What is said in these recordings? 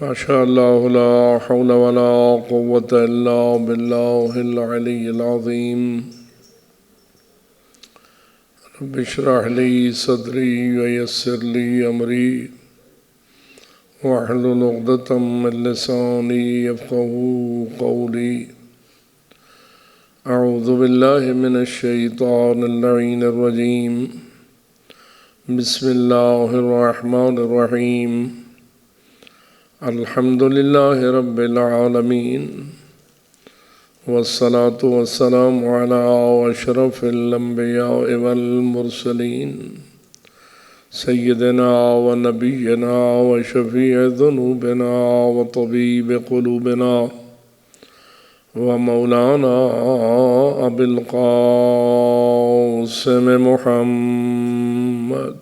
ما شاء الله لا حول ولا قوة إلا بالله العلي العظيم. رب اشرح لي صدري ويسر لي أمري واحلل عقدة من لساني يفقهوا قولي. أعوذ بالله من الشيطان اللعين الرجيم. بسم الله الرحمن الرحيم. الحمد لله رب العالمين والصلاة والسلام على أشرف الأنبياء والمرسلين سيدنا ونبينا وشفيع ذنوبنا وطبيب قلوبنا ومولانا أبي القاسم محمد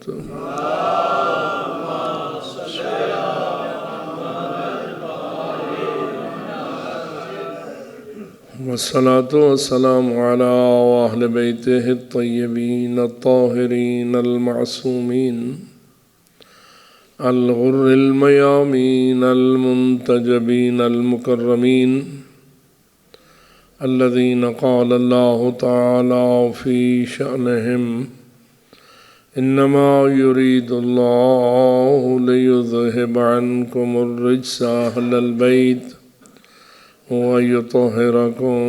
والصلاة والسلام على أهل بيته الطيبين الطاهرين المعصومين الغر الميامين المنتجبين المكرمين الذين قال الله تعالى في شأنهم إنما يريد الله ليذهب عنكم الرجس أهل البيت ويطهركم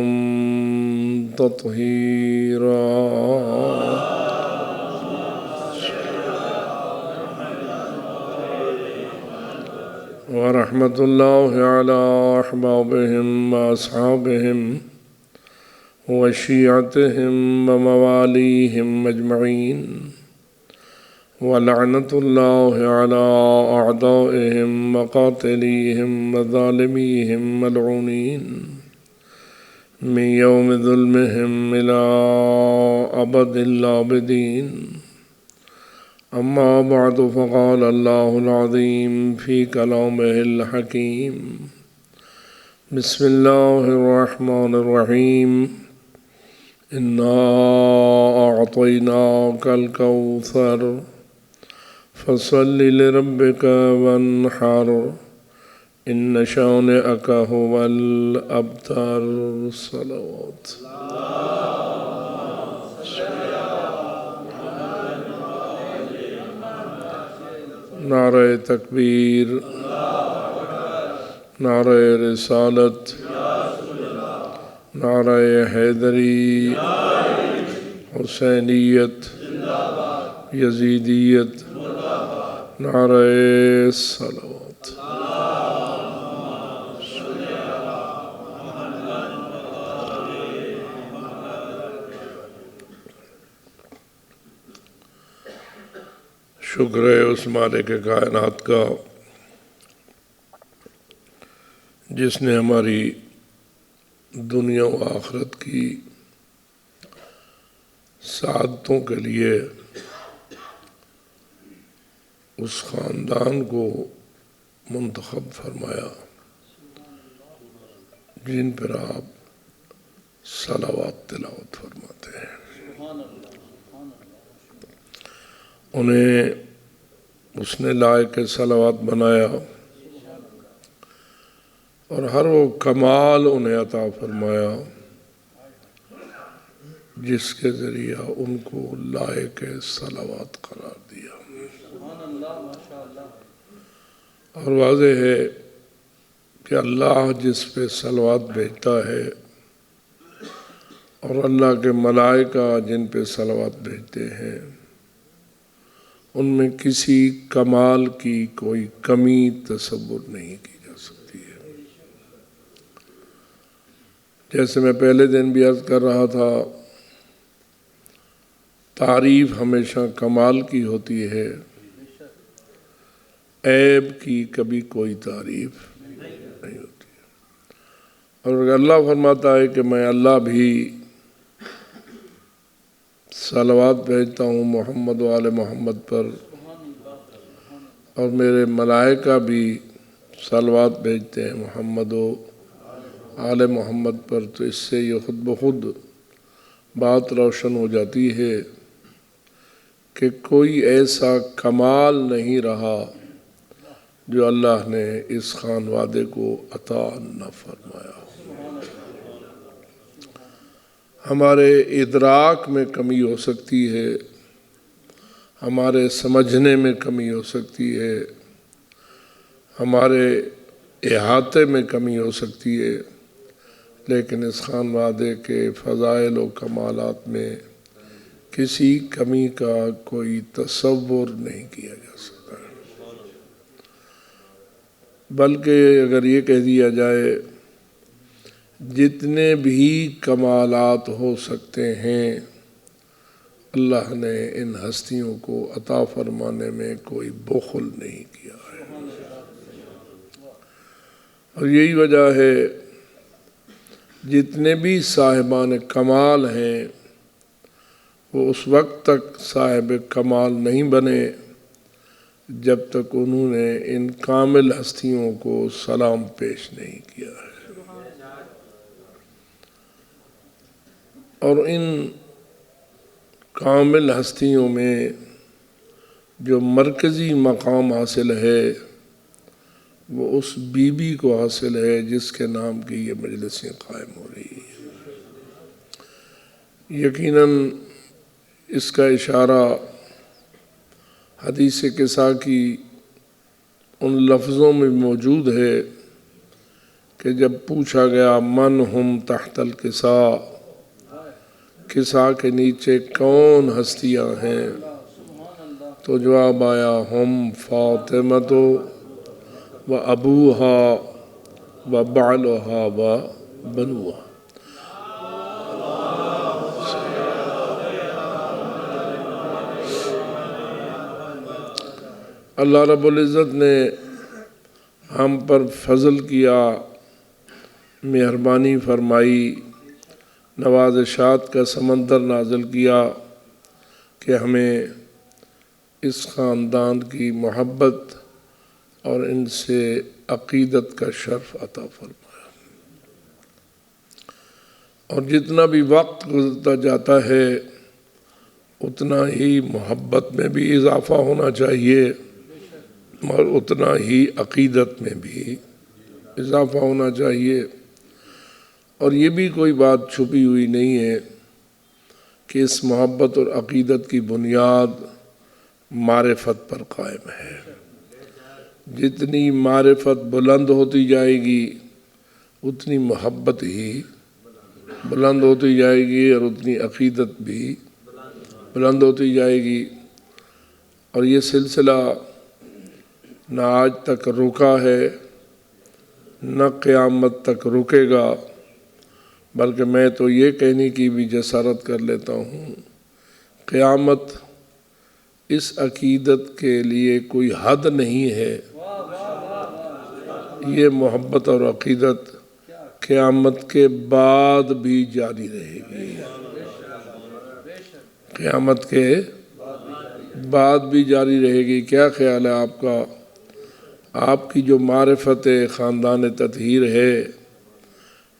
تطهيرا. ورحمة الله على أحبابهم وأصحابهم وشيعتهم ومواليهم أجمعين ولعنة الله على أعدائهم وقاتليهم وظالميهم ملعونين من يوم ظلمهم إلى أبد الآبدين. أما بعد فقال الله العظيم في كلامه الحكيم. بسم الله الرحمن الرحيم. إنا أعطيناك الكوثر فصل لربك وانحر إن شانئك هو الأبتر. صلوات. نعرہ تکبیر، نعرہ رسالت، نعرہ حیدری، حسینیت، یزیدیت، نعرہ صلوات. شکر ہے اس مالک کائنات کا جس نے ہماری دنیا و آخرت کی سعادتوں کے لیے اس خاندان کو منتخب فرمایا جن پر آپ صلوات تلاوت فرماتے ہیں. انہیں اس نے لائق صلوات بنایا اور ہر وہ کمال انہیں عطا فرمایا جس کے ذریعہ ان کو لائق صلوات قرار دیا. اور واضح ہے کہ اللہ جس پہ صلوات بھیجتا ہے اور اللہ کے ملائکہ جن پہ صلوات بھیجتے ہیں ان میں کسی کمال کی کوئی کمی تصور نہیں کی جا سکتی ہے. جیسے میں پہلے دن بھی عرض کر رہا تھا، تعریف ہمیشہ کمال کی ہوتی ہے، عیب کی کبھی کوئی تعریف نہیں ہوتی ہے. اور اللہ فرماتا ہے کہ میں اللہ بھی صلوات بھیجتا ہوں محمد و آل محمد پر، اور میرے ملائکہ بھی صلوات بھیجتے ہیں محمد و آل محمد پر. تو اس سے یہ خود بخود بات روشن ہو جاتی ہے کہ کوئی ایسا کمال نہیں رہا جو اللہ نے اس خانوادے کو عطا نہ فرمایا. ہمارے ادراک میں کمی ہو سکتی ہے، ہمارے سمجھنے میں کمی ہو سکتی ہے، ہمارے احاطے میں کمی ہو سکتی ہے، لیکن اس خانوادے کے فضائل و کمالات میں کسی کمی کا کوئی تصور نہیں کیا جا سکتا. بلکہ اگر یہ کہہ دیا جائے جتنے بھی کمالات ہو سکتے ہیں اللہ نے ان ہستیوں کو عطا فرمانے میں کوئی بخل نہیں کیا ہے. اور یہی وجہ ہے جتنے بھی صاحبان کمال ہیں وہ اس وقت تک صاحب کمال نہیں بنے جب تک انہوں نے ان کامل ہستیوں کو سلام پیش نہیں کیا ہے. اور ان کامل ہستیوں میں جو مرکزی مقام حاصل ہے وہ اس بی بی کو حاصل ہے جس کے نام کی یہ مجلسیں قائم ہو رہی ہیں. یقیناً اس کا اشارہ حدیث قصہ کی ان لفظوں میں موجود ہے کہ جب پوچھا گیا من ہم تحت القصا، قصا کے نیچے کون ہستیاں ہیں، تو جواب آیا ہم فاطمہ و ابوہا و بعلہا و بنوہا. اللہ رب العزت نے ہم پر فضل کیا، مہربانی فرمائی، نوازشات کا سمندر نازل کیا کہ ہمیں اس خاندان کی محبت اور ان سے عقیدت کا شرف عطا فرمایا. اور جتنا بھی وقت گزرتا جاتا ہے اتنا ہی محبت میں بھی اضافہ ہونا چاہیے اور اتنا ہی عقیدت میں بھی اضافہ ہونا چاہیے. اور یہ بھی کوئی بات چھپی ہوئی نہیں ہے کہ اس محبت اور عقیدت کی بنیاد معرفت پر قائم ہے. جتنی معرفت بلند ہوتی جائے گی اتنی محبت ہی بلند ہوتی جائے گی اور اتنی عقیدت بھی بلند ہوتی جائے گی. اور یہ سلسلہ نہ آج تک رکا ہے نہ قیامت تک رکے گا، بلکہ میں تو یہ کہنے کی بھی جسارت کر لیتا ہوں قیامت اس عقیدت کے لیے کوئی حد نہیں ہے. یہ محبت اور عقیدت قیامت کے بعد بھی جاری رہے گی، قیامت کے بعد بھی جاری رہے گی. کیا خیال ہے آپ کا؟ آپ کی جو معرفت خاندان تطہیر ہے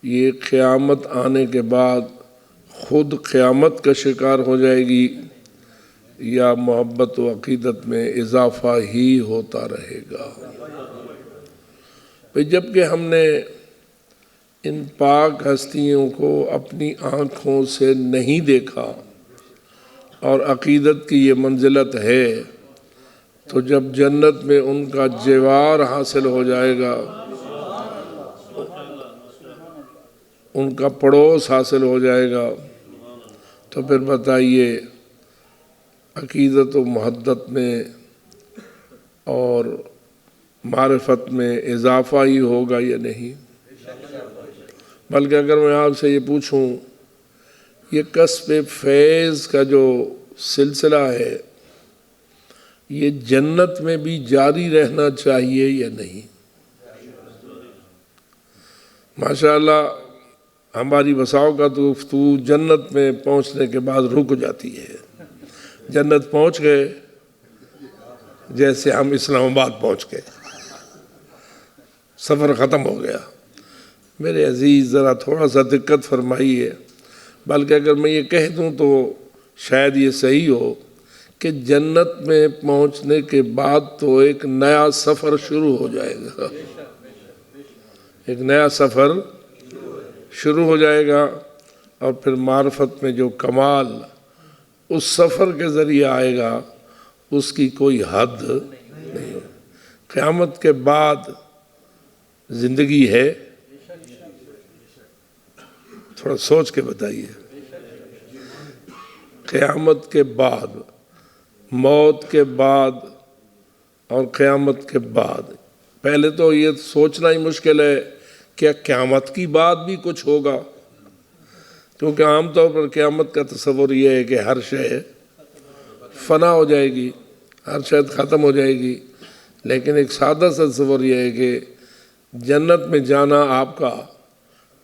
یہ قیامت آنے کے بعد خود قیامت کا شکار ہو جائے گی یا محبت و عقیدت میں اضافہ ہی ہوتا رہے گا؟ جبکہ ہم نے ان پاک ہستیوں کو اپنی آنکھوں سے نہیں دیکھا اور عقیدت کی یہ منزلت ہے، تو جب جنت میں ان کا جوار حاصل ہو جائے گا، ان کا پڑوس حاصل ہو جائے گا، تو پھر بتائیے عقیدت و محبت میں اور معرفت میں اضافہ ہی ہوگا یا نہیں؟ بلکہ اگر میں آپ سے یہ پوچھوں یہ کسب فیض کا جو سلسلہ ہے یہ جنت میں بھی جاری رہنا چاہیے یا نہیں؟ ماشاءاللہ ہماری بساؤ کا تو گفتگو جنت میں پہنچنے کے بعد رک جاتی ہے. جنت پہنچ گئے جیسے ہم اسلام آباد پہنچ گئے، سفر ختم ہو گیا. میرے عزیز ذرا تھوڑا سا دقت فرمائیے. بلکہ اگر میں یہ کہہ دوں تو شاید یہ صحیح ہو کہ جنت میں پہنچنے کے بعد تو ایک نیا سفر شروع ہو جائے گا، ایک نیا سفر شروع ہو جائے گا، اور پھر معرفت میں جو کمال اس سفر کے ذریعے آئے گا اس کی کوئی حد نہیں۔ قیامت کے بعد زندگی ہے؟ تھوڑا سوچ کے بتائیے، قیامت کے بعد، موت کے بعد اور قیامت کے بعد، پہلے تو یہ سوچنا ہی مشکل ہے کہ قیامت کی بعد بھی کچھ ہوگا، کیونکہ عام طور پر قیامت کا تصور یہ ہے کہ ہر شے فنا ہو جائے گی، ہر شے ختم ہو جائے گی، لیکن ایک سادہ سا تصور یہ ہے کہ جنت میں جانا آپ کا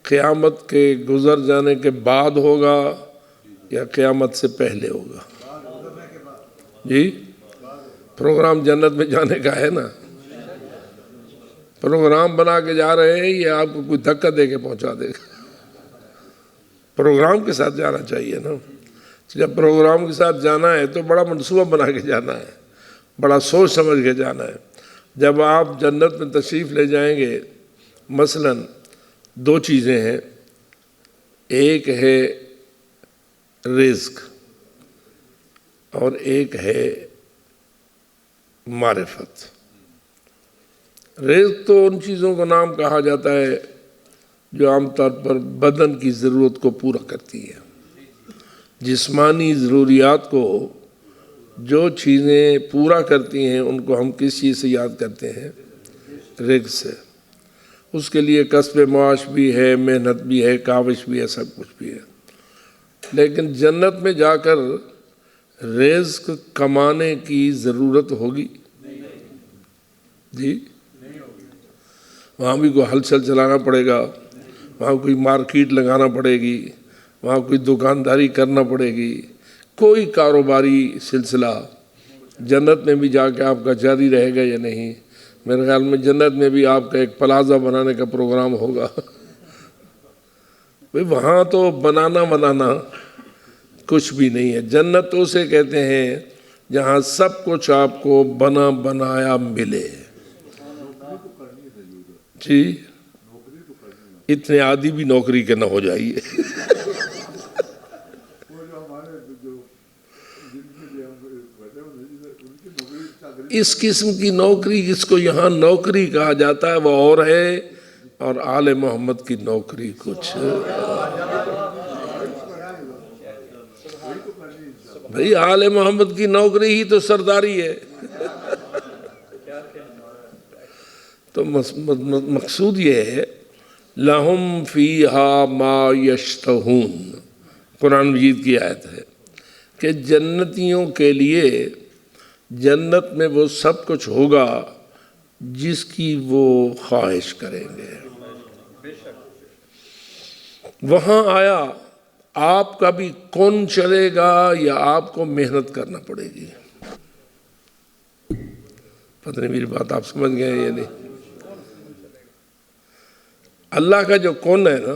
قیامت کے گزر جانے کے بعد ہوگا یا قیامت سے پہلے ہوگا؟ جی، پروگرام جنت میں جانے کا ہے نا، پروگرام بنا کے جا رہے ہیں یا آپ کو کوئی دھکا دے کے پہنچا دے گا؟ پروگرام کے ساتھ جانا چاہیے نا۔ جب پروگرام کے ساتھ جانا ہے تو بڑا منصوبہ بنا کے جانا ہے، بڑا سوچ سمجھ کے جانا ہے۔ جب آپ جنت میں تشریف لے جائیں گے، مثلاً دو چیزیں ہیں، ایک ہے رزق اور ایک ہے معرفت۔ رزق تو ان چیزوں کو نام کہا جاتا ہے جو عام طور پر بدن کی ضرورت کو پورا کرتی ہے، جسمانی ضروریات کو جو چیزیں پورا کرتی ہیں ان کو ہم کس چیز سے یاد کرتے ہیں؟ رزق سے۔ اس کے لیے کسب معاش بھی ہے، محنت بھی ہے، کاوش بھی ہے، سب کچھ بھی ہے۔ لیکن جنت میں جا کر رزق کمانے کی ضرورت ہوگی؟ جی، وہاں بھی کوئی ہلچل چلانا پڑے گا، وہاں کوئی مارکیٹ لگانا پڑے گی، وہاں کوئی دکانداری کرنا پڑے گی، کوئی کاروباری سلسلہ جنت میں بھی جا کے آپ کا جاری رہے گا یا نہیں؟ میرے خیال میں جنت میں بھی آپ کا ایک پلازہ بنانے کا پروگرام ہوگا۔ بھئی وہاں تو بنانا کچھ بھی نہیں ہے۔ جنت تو اسے کہتے ہیں جہاں سب کچھ آپ کو بنا بنایا ملے۔ جی، اتنے عادی بھی نوکری کے نہ ہو جائیے۔ اس قسم کی نوکری جس کو یہاں نوکری کہا جاتا ہے وہ اور ہے، اور آل محمد کی نوکری کچھ۔ بھئی آل محمد کی نوکری ہی تو سرداری ہے۔ تو مقصود یہ ہے لَهُمْ فِيهَا مَا يَشْتَهُونَ، قرآن مجید کی آیت ہے کہ جنتیوں کے لیے جنت میں وہ سب کچھ ہوگا جس کی وہ خواہش کریں گے۔ وہاں آیا آپ کا بھی کون چلے گا یا آپ کو محنت کرنا پڑے گی؟ پتہ نہیں میری بات آپ سمجھ گئے یا نہیں؟ اللہ کا جو کون ہے نا،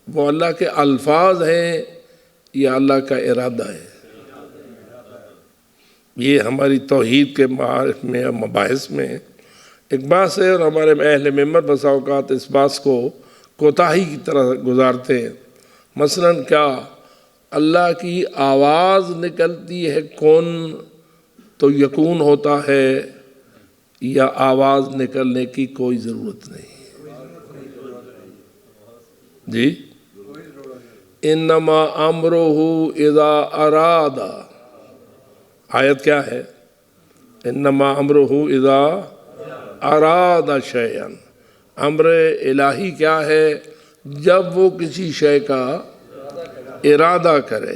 وہ اللہ کے الفاظ ہیں یا اللہ کا ارادہ ہے؟ یہ ہماری توحید کے مباحث میں ایک بات ہے، اور ہمارے اہل ممبر بسا اوقات اس بات کو کوتاہی کی طرح گزارتے ہیں۔ مثلاً کیا اللہ کی آواز نکلتی ہے کون تو یکون ہوتا ہے، یا آواز نکلنے کی کوئی ضرورت نہیں؟ جی، انما امرہ اذا اراد، آیت کیا ہے؟ انما امرہ اذا اراد شیئا، امر الہی کیا ہے؟ جب وہ کسی شے کا ارادہ کرے۔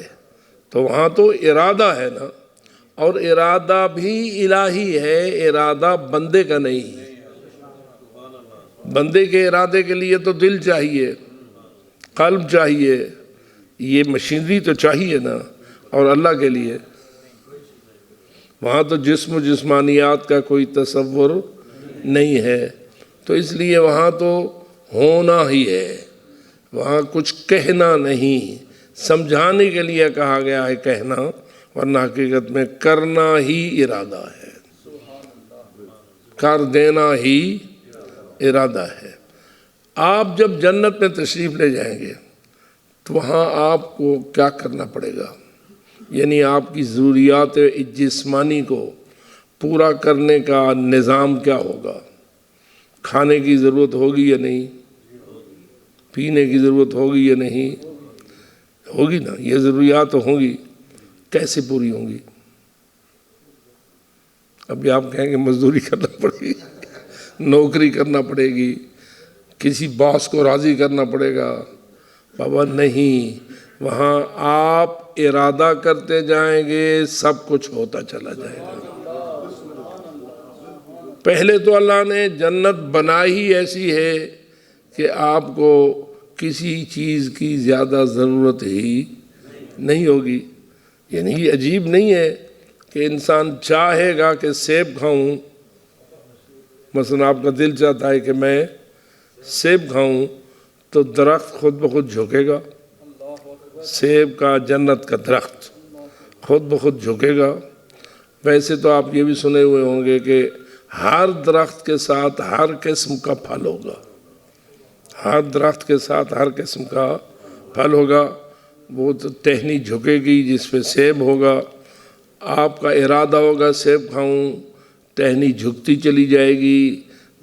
تو وہاں تو ارادہ ہے نا، اور ارادہ بھی الہی ہے، ارادہ بندے کا نہیں۔ بندے کے ارادے کے لیے تو دل چاہیے، قلب چاہیے، یہ مشینری تو چاہیے نا، اور اللہ کے لیے وہاں تو جسم و جسمانیات کا کوئی تصور نہیں ہے، تو اس لیے وہاں تو ہونا ہی ہے، وہاں کچھ کہنا نہیں، سمجھانے کے لیے کہا گیا ہے کہنا، ورنہ حقیقت میں کرنا ہی ارادہ ہے، کر دینا ہی ارادہ ہے۔ آپ جب جنت میں تشریف لے جائیں گے تو وہاں آپ کو کیا کرنا پڑے گا؟ یعنی آپ کی ضروریات جسمانی کو پورا کرنے کا نظام کیا ہوگا؟ کھانے کی ضرورت ہوگی یا نہیں؟ پینے کی ضرورت ہوگی یا نہیں؟ ہوگی نا، یہ ضروریات ہوں گی، کیسے پوری ہوں گی؟ ابھی آپ کہیں گے مزدوری کرنا پڑے گی، نوکری کرنا پڑے گی، کسی باس کو راضی کرنا پڑے گا۔ بابا نہیں، وہاں آپ ارادہ کرتے جائیں گے، سب کچھ ہوتا چلا جائے گا۔ پہلے تو اللہ نے جنت بنائی ہی ایسی ہے کہ آپ کو کسی چیز کی زیادہ ضرورت ہی نہیں ہوگی۔ یعنی یہ عجیب نہیں ہے کہ انسان چاہے گا کہ سیب کھاؤں، مثلا آپ کا دل چاہتا ہے کہ میں سیب کھاؤں، تو درخت خود بخود جھکے گا، سیب کا جنت کا درخت خود بخود جھکے گا۔ ویسے تو آپ یہ بھی سنے ہوئے ہوں گے کہ ہر درخت کے ساتھ ہر قسم کا پھل ہوگا، ہر درخت کے ساتھ ہر قسم کا پھل ہوگا۔ وہ تو ٹہنی جھکے گی جس پہ سیب ہوگا، آپ کا ارادہ ہوگا سیب کھاؤں، ٹہنی جھکتی چلی جائے گی،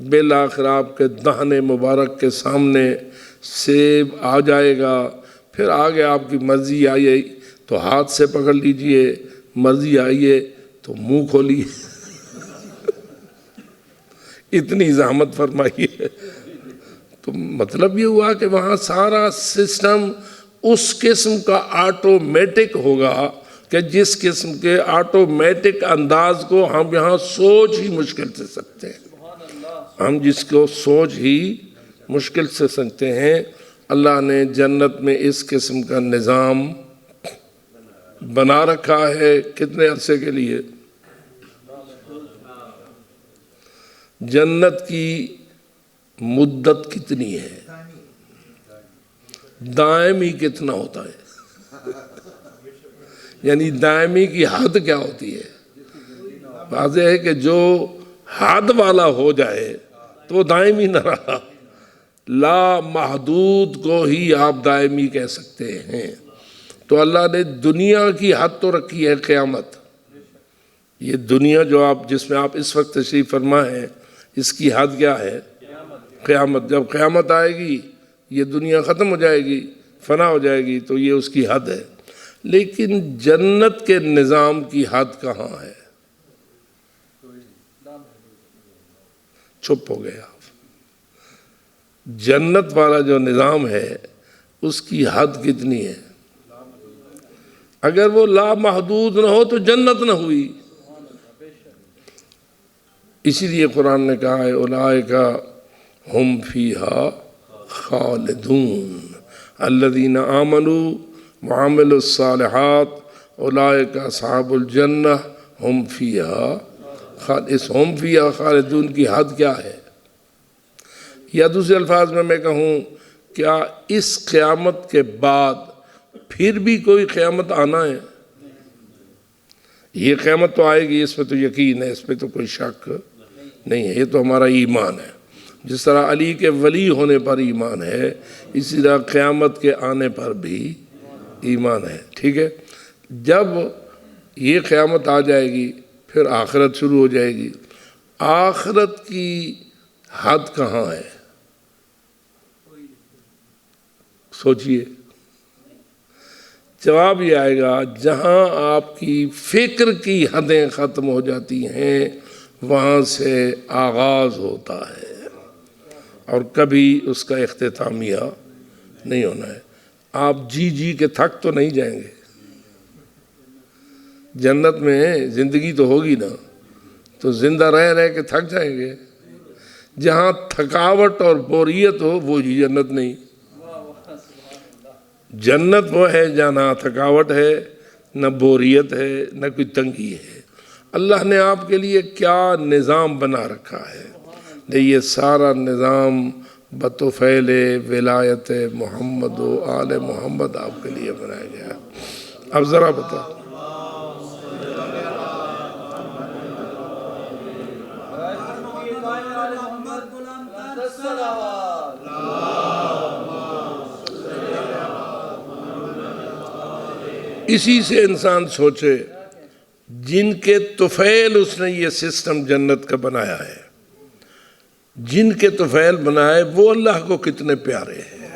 بالآخر آپ کے دہنے مبارک کے سامنے سیب آ جائے گا۔ پھر آگے آپ کی مرضی آئی تو ہاتھ سے پکڑ لیجئے، مرضی آئیے تو منہ کھولیے۔ اتنی زحمت فرمائی ہے۔ تو مطلب یہ ہوا کہ وہاں سارا سسٹم اس قسم کا آٹومیٹک ہوگا کہ جس قسم کے آٹومیٹک انداز کو ہم یہاں سوچ ہی مشکل سے سکتے ہیں، ہم جس کو سوچ ہی مشکل سے سکتے ہیں۔ اللہ نے جنت میں اس قسم کا نظام بنا رکھا ہے۔ کتنے عرصے کے لیے؟ جنت کی مدت کتنی ہے؟ دائمی کتنا ہوتا ہے؟ یعنی دائمی کی حد کیا ہوتی ہے؟ واضح ہے کہ جو حد والا ہو جائے تو وہ دائمی نہ رہا، لا محدود کو ہی آپ دائمی کہہ سکتے ہیں۔ تو اللہ نے دنیا کی حد تو رکھی ہے قیامت۔ یہ دنیا جو جس میں آپ اس وقت تشریف فرما ہے، اس کی حد کیا ہے؟ قیامت۔ جب قیامت آئے گی یہ دنیا ختم ہو جائے گی، فنا ہو جائے گی، تو یہ اس کی حد ہے۔ لیکن جنت کے نظام کی حد کہاں ہے؟ چھپ ہو گئے آپ۔ جنت والا جو نظام ہے اس کی حد کتنی ہے؟ اگر وہ لامحدود نہ ہو تو جنت نہ ہوئی۔ اسی لیے قرآن نے کہا ہے اولئک ہم فیہا خالدون الذین آمنوا وعملوا الصالحات اولئک اصحاب الجنہ ہم فیہا اس ہم فیہا خالدون کی حد کیا ہے؟ یا دوسرے الفاظ میں کہوں، کیا اس قیامت کے بعد پھر بھی کوئی قیامت آنا ہے؟ یہ قیامت تو آئے گی، اس پہ تو یقین ہے، اس پہ تو کوئی شک نہیں ہے، یہ تو ہمارا ایمان ہے۔ جس طرح علی کے ولی ہونے پر ایمان ہے، اسی طرح قیامت کے آنے پر بھی ایمان ہے، ٹھیک ہے؟ جب یہ قیامت آ جائے گی پھر آخرت شروع ہو جائے گی۔ آخرت کی حد کہاں ہے؟ سوچئے۔ جواب یہ آئے گا جہاں آپ کی فکر کی حدیں ختم ہو جاتی ہیں وہاں سے آغاز ہوتا ہے اور کبھی اس کا اختتامیہ نہیں ہونا ہے۔ آپ جی کے تھک تو نہیں جائیں گے۔ جنت میں زندگی تو ہوگی نا، تو زندہ رہ کے تھک جائیں گے۔ جہاں تھکاوٹ اور بوریت ہو وہ جنت نہیں۔ جنت وہ ہے جہاں نہ تھکاوٹ ہے، نہ بوریت ہے، نہ کوئی تنگی ہے۔ اللہ نے آپ کے لیے کیا نظام بنا رکھا ہے، یہ سارا نظام بطفیل ولایت محمد و آل محمد آپ کے لیے بنایا گیا۔ اب ذرا بتا اسی سے انسان سوچے جن کے طفیل اس نے یہ سسٹم جنت کا بنایا ہے، جن کے طفیل بنائے وہ اللہ کو کتنے پیارے ہیں،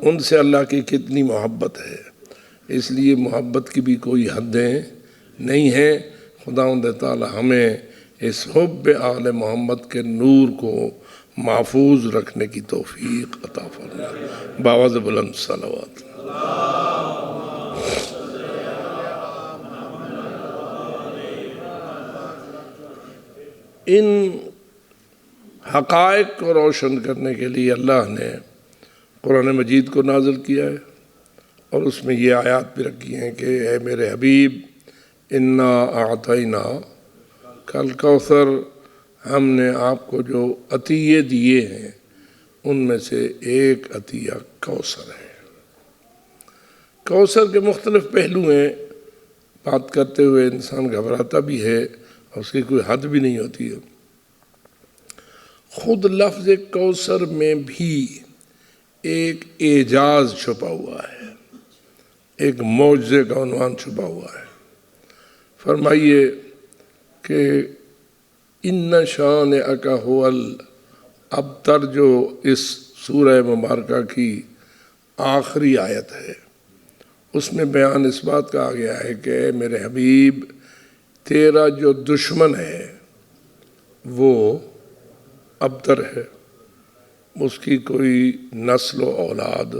ان سے اللہ کی کتنی محبت ہے۔ اس لیے محبت کی بھی کوئی حدیں نہیں ہیں۔ خداوند تعالی ہمیں اس حب آل محمد کے نور کو محفوظ رکھنے کی توفیق عطا فرمائے۔ باواز بلند صلوات۔ ان حقائق کو روشن کرنے کے لیے اللہ نے قرآن مجید کو نازل کیا ہے، اور اس میں یہ آیات بھی رکھی ہیں کہ اے میرے حبیب انا اعطینا کل کوثر، ہم نے آپ کو جو عطیے دیے ہیں ان میں سے ایک عطیہ کوثر ہے۔ کوثر کے مختلف پہلو ہیں، بات کرتے ہوئے انسان گھبراتا بھی ہے اور اس کی کوئی حد بھی نہیں ہوتی ہے۔ خود لفظ کوثر میں بھی ایک اعجاز چھپا ہوا ہے، ایک معجزے کا عنوان چھپا ہوا ہے۔ فرمائیے کہ ان شانئک هو الابتر، جو اس سورہ مبارکہ کی آخری آیت ہے، اس میں بیان اس بات کا آ گیا ہے کہ اے میرے حبیب تیرا جو دشمن ہے وہ ابتر ہے، اس کی کوئی نسل و اولاد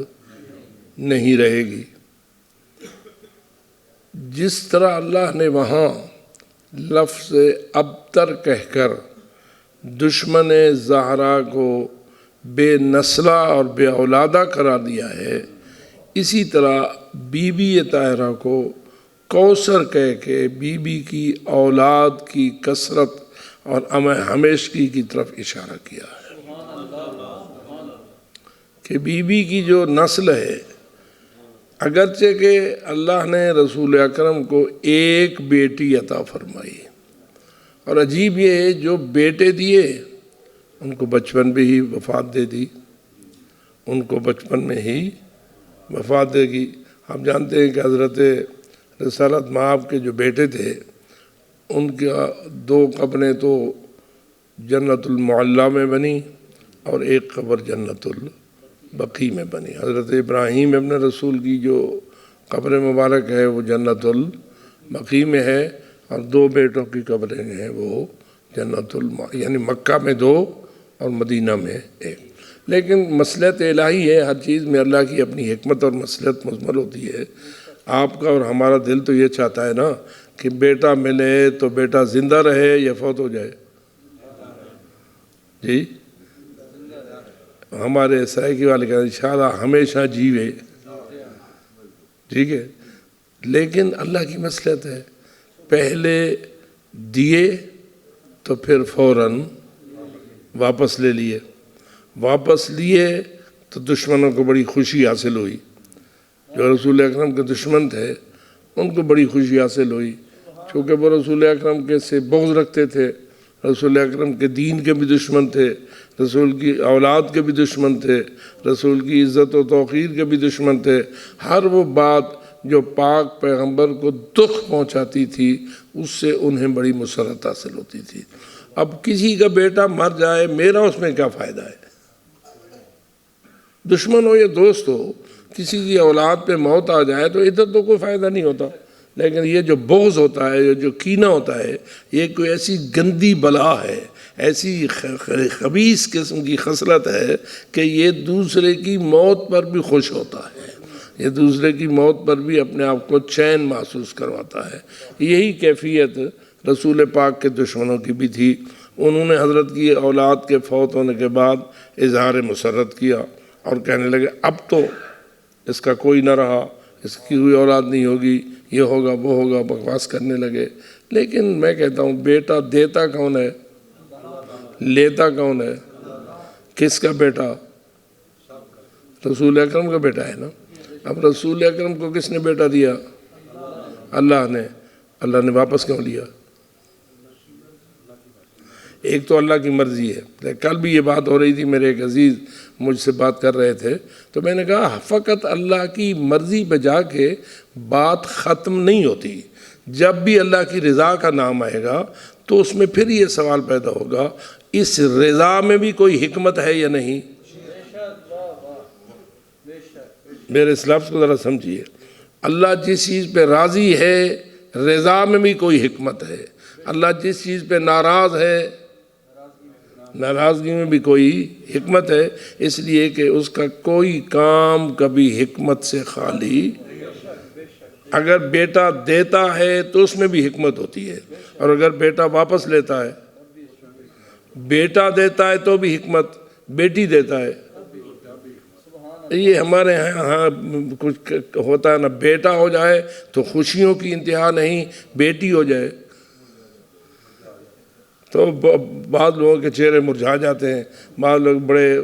نہیں رہے گی۔ جس طرح اللہ نے وہاں لفظ ابتر کہہ کر دشمن زہرا کو بے نسلہ اور بے اولادہ قرار دیا ہے، اسی طرح بی بی طاہرہ کو کوثر کہہ کے بی بی کی اولاد کی کثرت اور ہمیشگی کی طرف اشارہ کیا ہے کہ بی بی کی جو نسل ہے، اگرچہ کہ اللہ نے رسول اکرم کو ایک بیٹی عطا فرمائی، اور عجیب یہ ہے جو بیٹے دیے ان کو بچپن میں ہی وفات دے دی، ان کو بچپن میں ہی وفات دے گی۔ آپ جانتے ہیں کہ حضرت رسالت مآب کے جو بیٹے تھے ان کا دو قبریں تو جنت المعلیٰ میں بنی اور ایک قبر جنت البقیع میں بنی۔ حضرت ابراہیم ابن رسول کی جو قبر مبارک ہے وہ جنت البقیع میں ہے، اور دو بیٹوں کی قبریں ہیں وہ جنت یعنی مکہ میں دو اور مدینہ میں ایک۔ لیکن مصلحت الہی ہے، ہر چیز میں اللہ کی اپنی حکمت اور مصلحت مزمل ہوتی ہے۔ آپ کا اور ہمارا دل تو یہ چاہتا ہے نا کہ بیٹا ملے تو بیٹا زندہ رہے یا فوت ہو جائے۔ جی ہمارے سائیکی والے کہتے ہیں انشاءاللہ ہمیشہ جیوے، ٹھیک ہے، لیکن اللہ کی مصلحت ہے، پہلے دیے تو پھر فوراً واپس لے لیے، واپس لیے تو دشمنوں کو بڑی خوشی حاصل ہوئی، جو رسول اکرم کے دشمن تھے ان کو بڑی خوشی حاصل ہوئی، چونکہ وہ رسول اکرم کے سے بغض رکھتے تھے، رسول اکرم کے دین کے بھی دشمن تھے، رسول کی اولاد کے بھی دشمن تھے، رسول کی عزت و توقیر کے بھی دشمن تھے۔ ہر وہ بات جو پاک پیغمبر کو دکھ پہنچاتی تھی اس سے انہیں بڑی مسرت حاصل ہوتی تھی۔ اب کسی کا بیٹا مر جائے میرا اس میں کیا فائدہ ہے؟ دشمن ہو یا دوست ہو، کسی کی اولاد پہ موت آ جائے تو ادھر تو کوئی فائدہ نہیں ہوتا، لیکن یہ جو بغض ہوتا ہے، جو کینہ ہوتا ہے، یہ کوئی ایسی گندی بلا ہے، ایسی خبیث قسم کی خصلت ہے کہ یہ دوسرے کی موت پر بھی خوش ہوتا ہے، یہ دوسرے کی موت پر بھی اپنے آپ کو چین محسوس کرواتا ہے۔ یہی کیفیت رسول پاک کے دشمنوں کی بھی تھی۔ انہوں نے حضرت کی اولاد کے فوت ہونے کے بعد اظہار مسرت کیا اور کہنے لگے اب تو اس کا کوئی نہ رہا، اس کی کوئی اولاد نہیں ہوگی، یہ ہوگا وہ ہوگا، بکواس کرنے لگے۔ لیکن میں کہتا ہوں بیٹا دیتا کون ہے؟ لیتا کون ہے؟ کس کا بیٹا؟ رسول اکرم کا بیٹا ہے نا۔ اب رسول اکرم کو کس نے بیٹا دیا؟ اللہ نے۔ اللہ نے واپس کیوں لیا؟ ایک تو اللہ کی مرضی ہے. کل بھی یہ بات ہو رہی تھی، میرے ایک عزیز مجھ سے بات کر رہے تھے، تو میں نے کہا فقط اللہ کی مرضی پہ جا کے بات ختم نہیں ہوتی. جب بھی اللہ کی رضا کا نام آئے گا تو اس میں پھر یہ سوال پیدا ہوگا، اس رضا میں بھی کوئی حکمت ہے یا نہیں؟ میرے اس لفظ کو ذرا سمجھیے. اللہ جس چیز پہ راضی ہے رضا میں بھی کوئی حکمت ہے. اللہ جس چیز پہ ناراض ہے ناراضگی میں بھی کوئی حکمت ہے. اس لیے کہ اس کا کوئی کام کبھی حکمت سے خالی. اگر بیٹا دیتا ہے تو اس میں بھی حکمت ہوتی ہے، اور اگر بیٹا واپس لیتا ہے، بیٹا دیتا ہے تو بھی حکمت، بیٹی دیتا ہے. یہ ہمارے ہاں کچھ ہوتا ہے نا، بیٹا ہو جائے تو خوشیوں کی انتہا نہیں، بیٹی ہو جائے تو بعض لوگوں کے چہرے مرجھا جاتے ہیں، بعض لوگ بڑے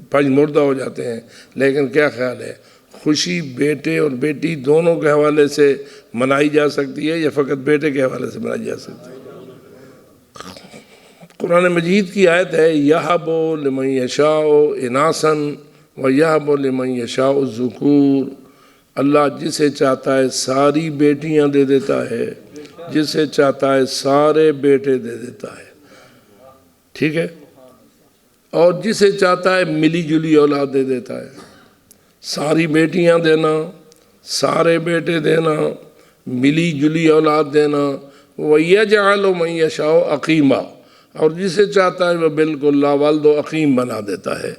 پنج مردہ ہو جاتے ہیں. لیکن کیا خیال ہے، خوشی بیٹے اور بیٹی دونوں کے حوالے سے منائی جا سکتی ہے یا فقط بیٹے کے حوالے سے منائی جا سکتی ہے؟ قرآن مجید کی آیت ہے یَهَبُ لِمَن يَشَاءُ إِنَاثًا وَيَهَبُ لِمَن يَشَاءُ الذُّكُورَ. اللہ جسے چاہتا ہے ساری بیٹیاں دے دیتا ہے، جسے چاہتا ہے سارے بیٹے دے دیتا ہے. ٹھیک ہے، اور جسے چاہتا ہے ملی جلی اولاد دے دیتا ہے. ساری بیٹیاں دینا، سارے بیٹے دینا، ملی جلی اولاد دینا. وَيَجْعَلُ مَن يَشَاءُ عَقِيمًا. اور جسے چاہتا ہے وہ بالکل لا والد و عقیم بنا دیتا ہے.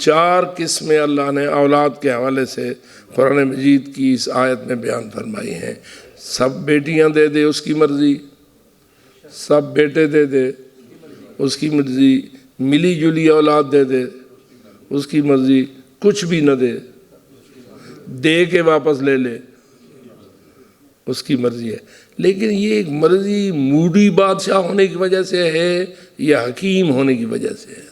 4 قسمیں اللہ نے اولاد کے حوالے سے قرآن مجید کی اس آیت میں بیان فرمائی ہیں. سب بیٹیاں دے دے اس کی مرضی، سب بیٹے دے دے اس کی مرضی، ملی جلی اولاد دے دے اس کی مرضی، کچھ بھی نہ دے، دے کے واپس لے لے اس کی مرضی ہے. لیکن یہ ایک مرضی موڈی بادشاہ ہونے کی وجہ سے ہے یا حکیم ہونے کی وجہ سے ہے؟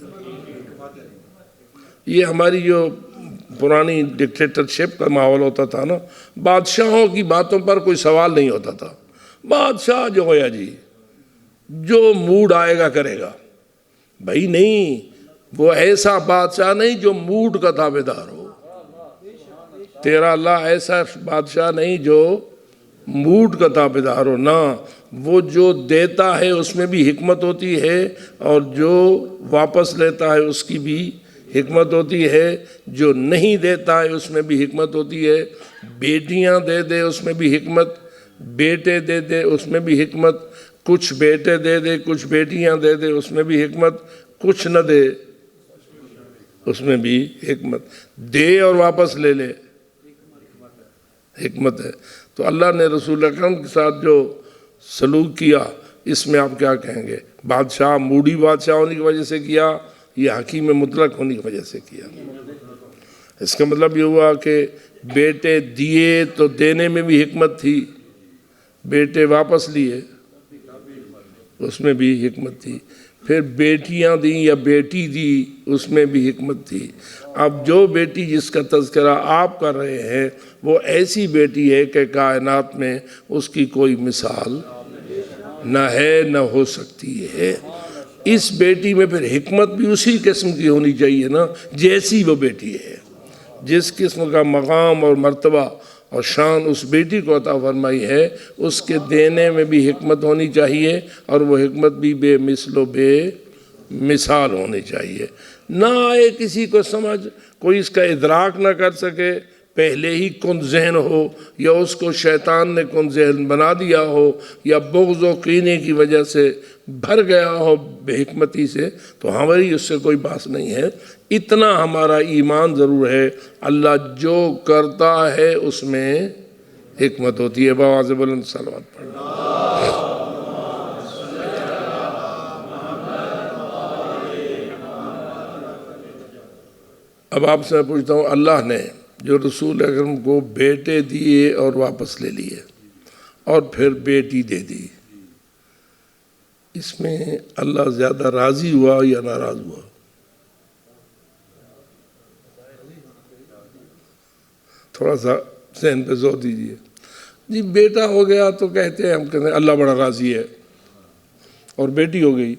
یہ ہماری جو پرانی ڈکٹیٹرشپ کا ماحول ہوتا تھا نا، بادشاہوں کی باتوں پر کوئی سوال نہیں ہوتا تھا. بادشاہ جو ہویا جی جو موڈ آئے گا کرے گا. بھائی نہیں، وہ ایسا بادشاہ نہیں جو موڈ کا تابع دار ہو. تیرا اللہ ایسا بادشاہ نہیں جو موڈ کا تابع دار ہو. نہ، وہ جو دیتا ہے اس میں بھی حکمت ہوتی ہے، اور جو واپس لیتا ہے اس کی بھی حکمت ہوتی ہے. جو نہیں دیتا ہے اس میں بھی حکمت ہوتی ہے. بیٹیاں دے دے اس میں بھی حکمت، بیٹے دے دے اس میں بھی حکمت، کچھ بیٹے دے دے کچھ بیٹیاں دے دے اس میں بھی حکمت، کچھ نہ دے اس میں بھی حکمت، دے اور واپس لے لے حکمت ہے. تو اللہ نے رسول اکرم کے ساتھ جو سلوک کیا، اس میں آپ کیا کہیں گے؟ بادشاہ موڈی بادشاہ ہونے کی وجہ سے کیا یا حکیم مطلق ہونے کی وجہ سے کیا؟ اس کا مطلب یہ ہوا کہ بیٹے دیے تو دینے میں بھی حکمت تھی، بیٹے واپس لیے اس میں بھی حکمت تھی، پھر بیٹیاں دیں یا بیٹی دی اس میں بھی حکمت تھی. اب جو بیٹی جس کا تذکرہ آپ کر رہے ہیں وہ ایسی بیٹی ہے کہ کائنات میں اس کی کوئی مثال نہ ہے نہ ہو سکتی ہے. اس بیٹی میں پھر حکمت بھی اسی قسم کی ہونی چاہیے نا جیسی وہ بیٹی ہے. جس قسم کا مقام اور مرتبہ اور شان اس بیٹی کو عطا فرمائی ہے، اس کے دینے میں بھی حکمت ہونی چاہیے، اور وہ حکمت بھی بے مثل و بے مثال ہونی چاہیے. نہ آئے کسی کو سمجھ، کوئی اس کا ادراک نہ کر سکے، پہلے ہی کند ذہن ہو، یا اس کو شیطان نے کند ذہن بنا دیا ہو، یا بغض و کینے کی وجہ سے بھر گیا ہو بے حکمتی سے، تو ہماری اس سے کوئی بات نہیں ہے. اتنا ہمارا ایمان ضرور ہے، اللہ جو کرتا ہے اس میں حکمت ہوتی ہے. بآواز بلند صلوات پڑھنا. اب آپ سے میں پوچھتا ہوں، اللہ نے جو رسول اکرم کو بیٹے دیے اور واپس لے لیے اور پھر بیٹی دے دی، اس میں اللہ زیادہ راضی ہوا یا ناراض ہوا؟ تھوڑا سا ذہن پہ زور دیجیے. جی بیٹا ہو گیا تو کہتے ہیں، ہم کہتے ہیں اللہ بڑا راضی ہے، اور بیٹی ہو گئی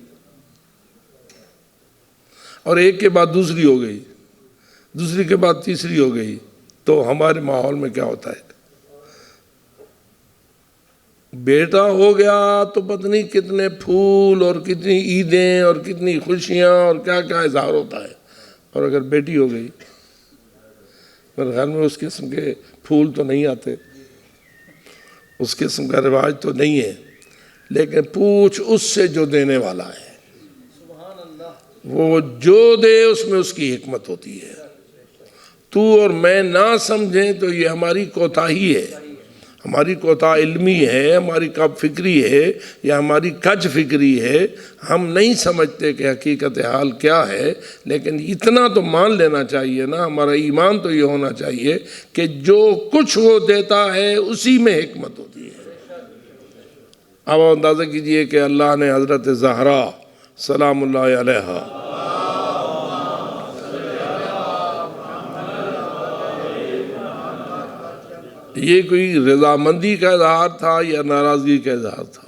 اور ایک کے بعد دوسری ہو گئی، دوسری کے بعد تیسری ہو گئی، تو ہمارے ماحول میں کیا ہوتا ہے؟ بیٹا ہو گیا تو پتہ نہیں کتنے پھول اور کتنی عیدیں اور کتنی خوشیاں اور کیا کیا اظہار ہوتا ہے، اور اگر بیٹی ہو گئی میرے گھر میں اس قسم کے پھول تو نہیں آتے، اس قسم کا رواج تو نہیں ہے، لیکن پوچھ اس سے جو دینے والا ہے، وہ جو دے اس میں اس کی حکمت ہوتی ہے۔ تو اور میں نہ سمجھیں تو یہ ہماری کوتاہی ہے، ہماری کوتاہ علمی ہے، ہماری کب فکری ہے یا ہماری کج فکری ہے، ہم نہیں سمجھتے کہ حقیقت حال کیا ہے، لیکن اتنا تو مان لینا چاہیے نا، ہمارا ایمان تو یہ ہونا چاہیے کہ جو کچھ وہ دیتا ہے اسی میں حکمت ہوتی ہے۔ اب اندازہ کیجئے کہ اللہ نے حضرت زہرا سلام اللہ علیہا یہ کوئی رضامندی کا اظہار تھا یا ناراضگی کا اظہار تھا؟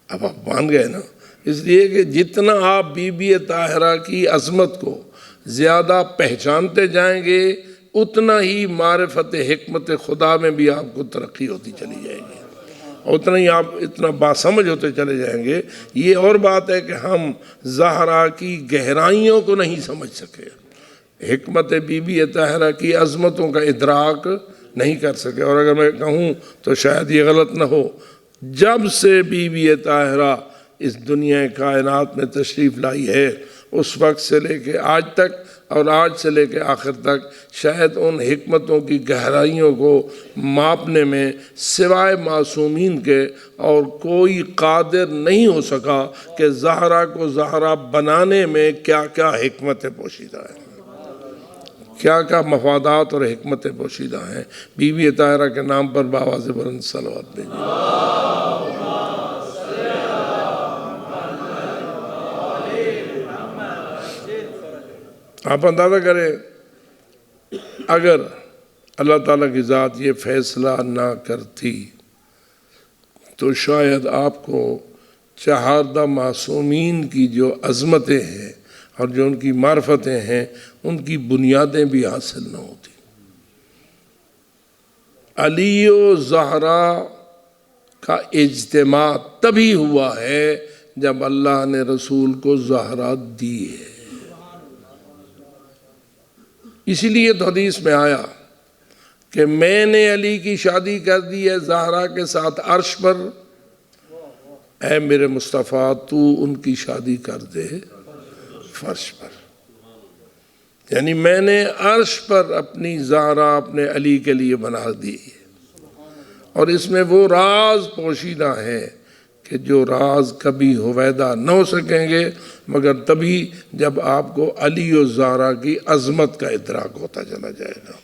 اب آپ مان گئے نا، اس لیے کہ جتنا آپ بی بی طاہرہ کی عظمت کو زیادہ پہچانتے جائیں گے اتنا ہی معرفت حکمت خدا میں بھی آپ کو ترقی ہوتی چلی جائے گی، اتنا ہی آپ اتنا باسمجھ ہوتے چلے جائیں گے۔ یہ اور بات ہے کہ ہم زہرا کی گہرائیوں کو نہیں سمجھ سکے، حکمت بی بی طاہرہ کی عظمتوں کا ادراک نہیں کر سکے، اور اگر میں کہوں تو شاید یہ غلط نہ ہو، جب سے بی بی طاہرہ اس دنیا کائنات میں تشریف لائی ہے اس وقت سے لے کے آج تک اور آج سے لے کے آخر تک شاید ان حکمتوں کی گہرائیوں کو ماپنے میں سوائے معصومین کے اور کوئی قادر نہیں ہو سکا کہ زہرا کو زہرا بنانے میں کیا کیا حکمتیں پوشیدہ ہیں، کیا کیا مفادات اور حکمتیں پوشیدہ ہیں۔ بی بی طاہرہ کے نام پر بآواز بلند صلوات بھیجیے۔ آپ اندازہ کریں اگر اللہ تعالیٰ کی ذات یہ فیصلہ نہ کرتی تو شاید آپ کو چہاردہ معصومین کی جو عظمتیں ہیں اور جو ان کی معرفتیں ہیں ان کی بنیادیں بھی حاصل نہ ہوتی۔ علی و زہرا کا اجتماع تبھی ہوا ہے جب اللہ نے رسول کو زہرا دی ہے، اسی لیے تو حدیث میں آیا کہ میں نے علی کی شادی کر دی ہے زہرا کے ساتھ عرش پر، اے میرے مصطفیٰ تو ان کی شادی کر دے فرش پر، یعنی میں نے عرش پر اپنی زہرا اپنے علی کے لیے بنا دی ہے، اور اس میں وہ راز پوشیدہ ہیں کہ جو راز کبھی ہویدہ نہ ہو سکیں گے مگر تبھی جب آپ کو علی و زہرا کی عظمت کا ادراک ہوتا چلا جائے گا۔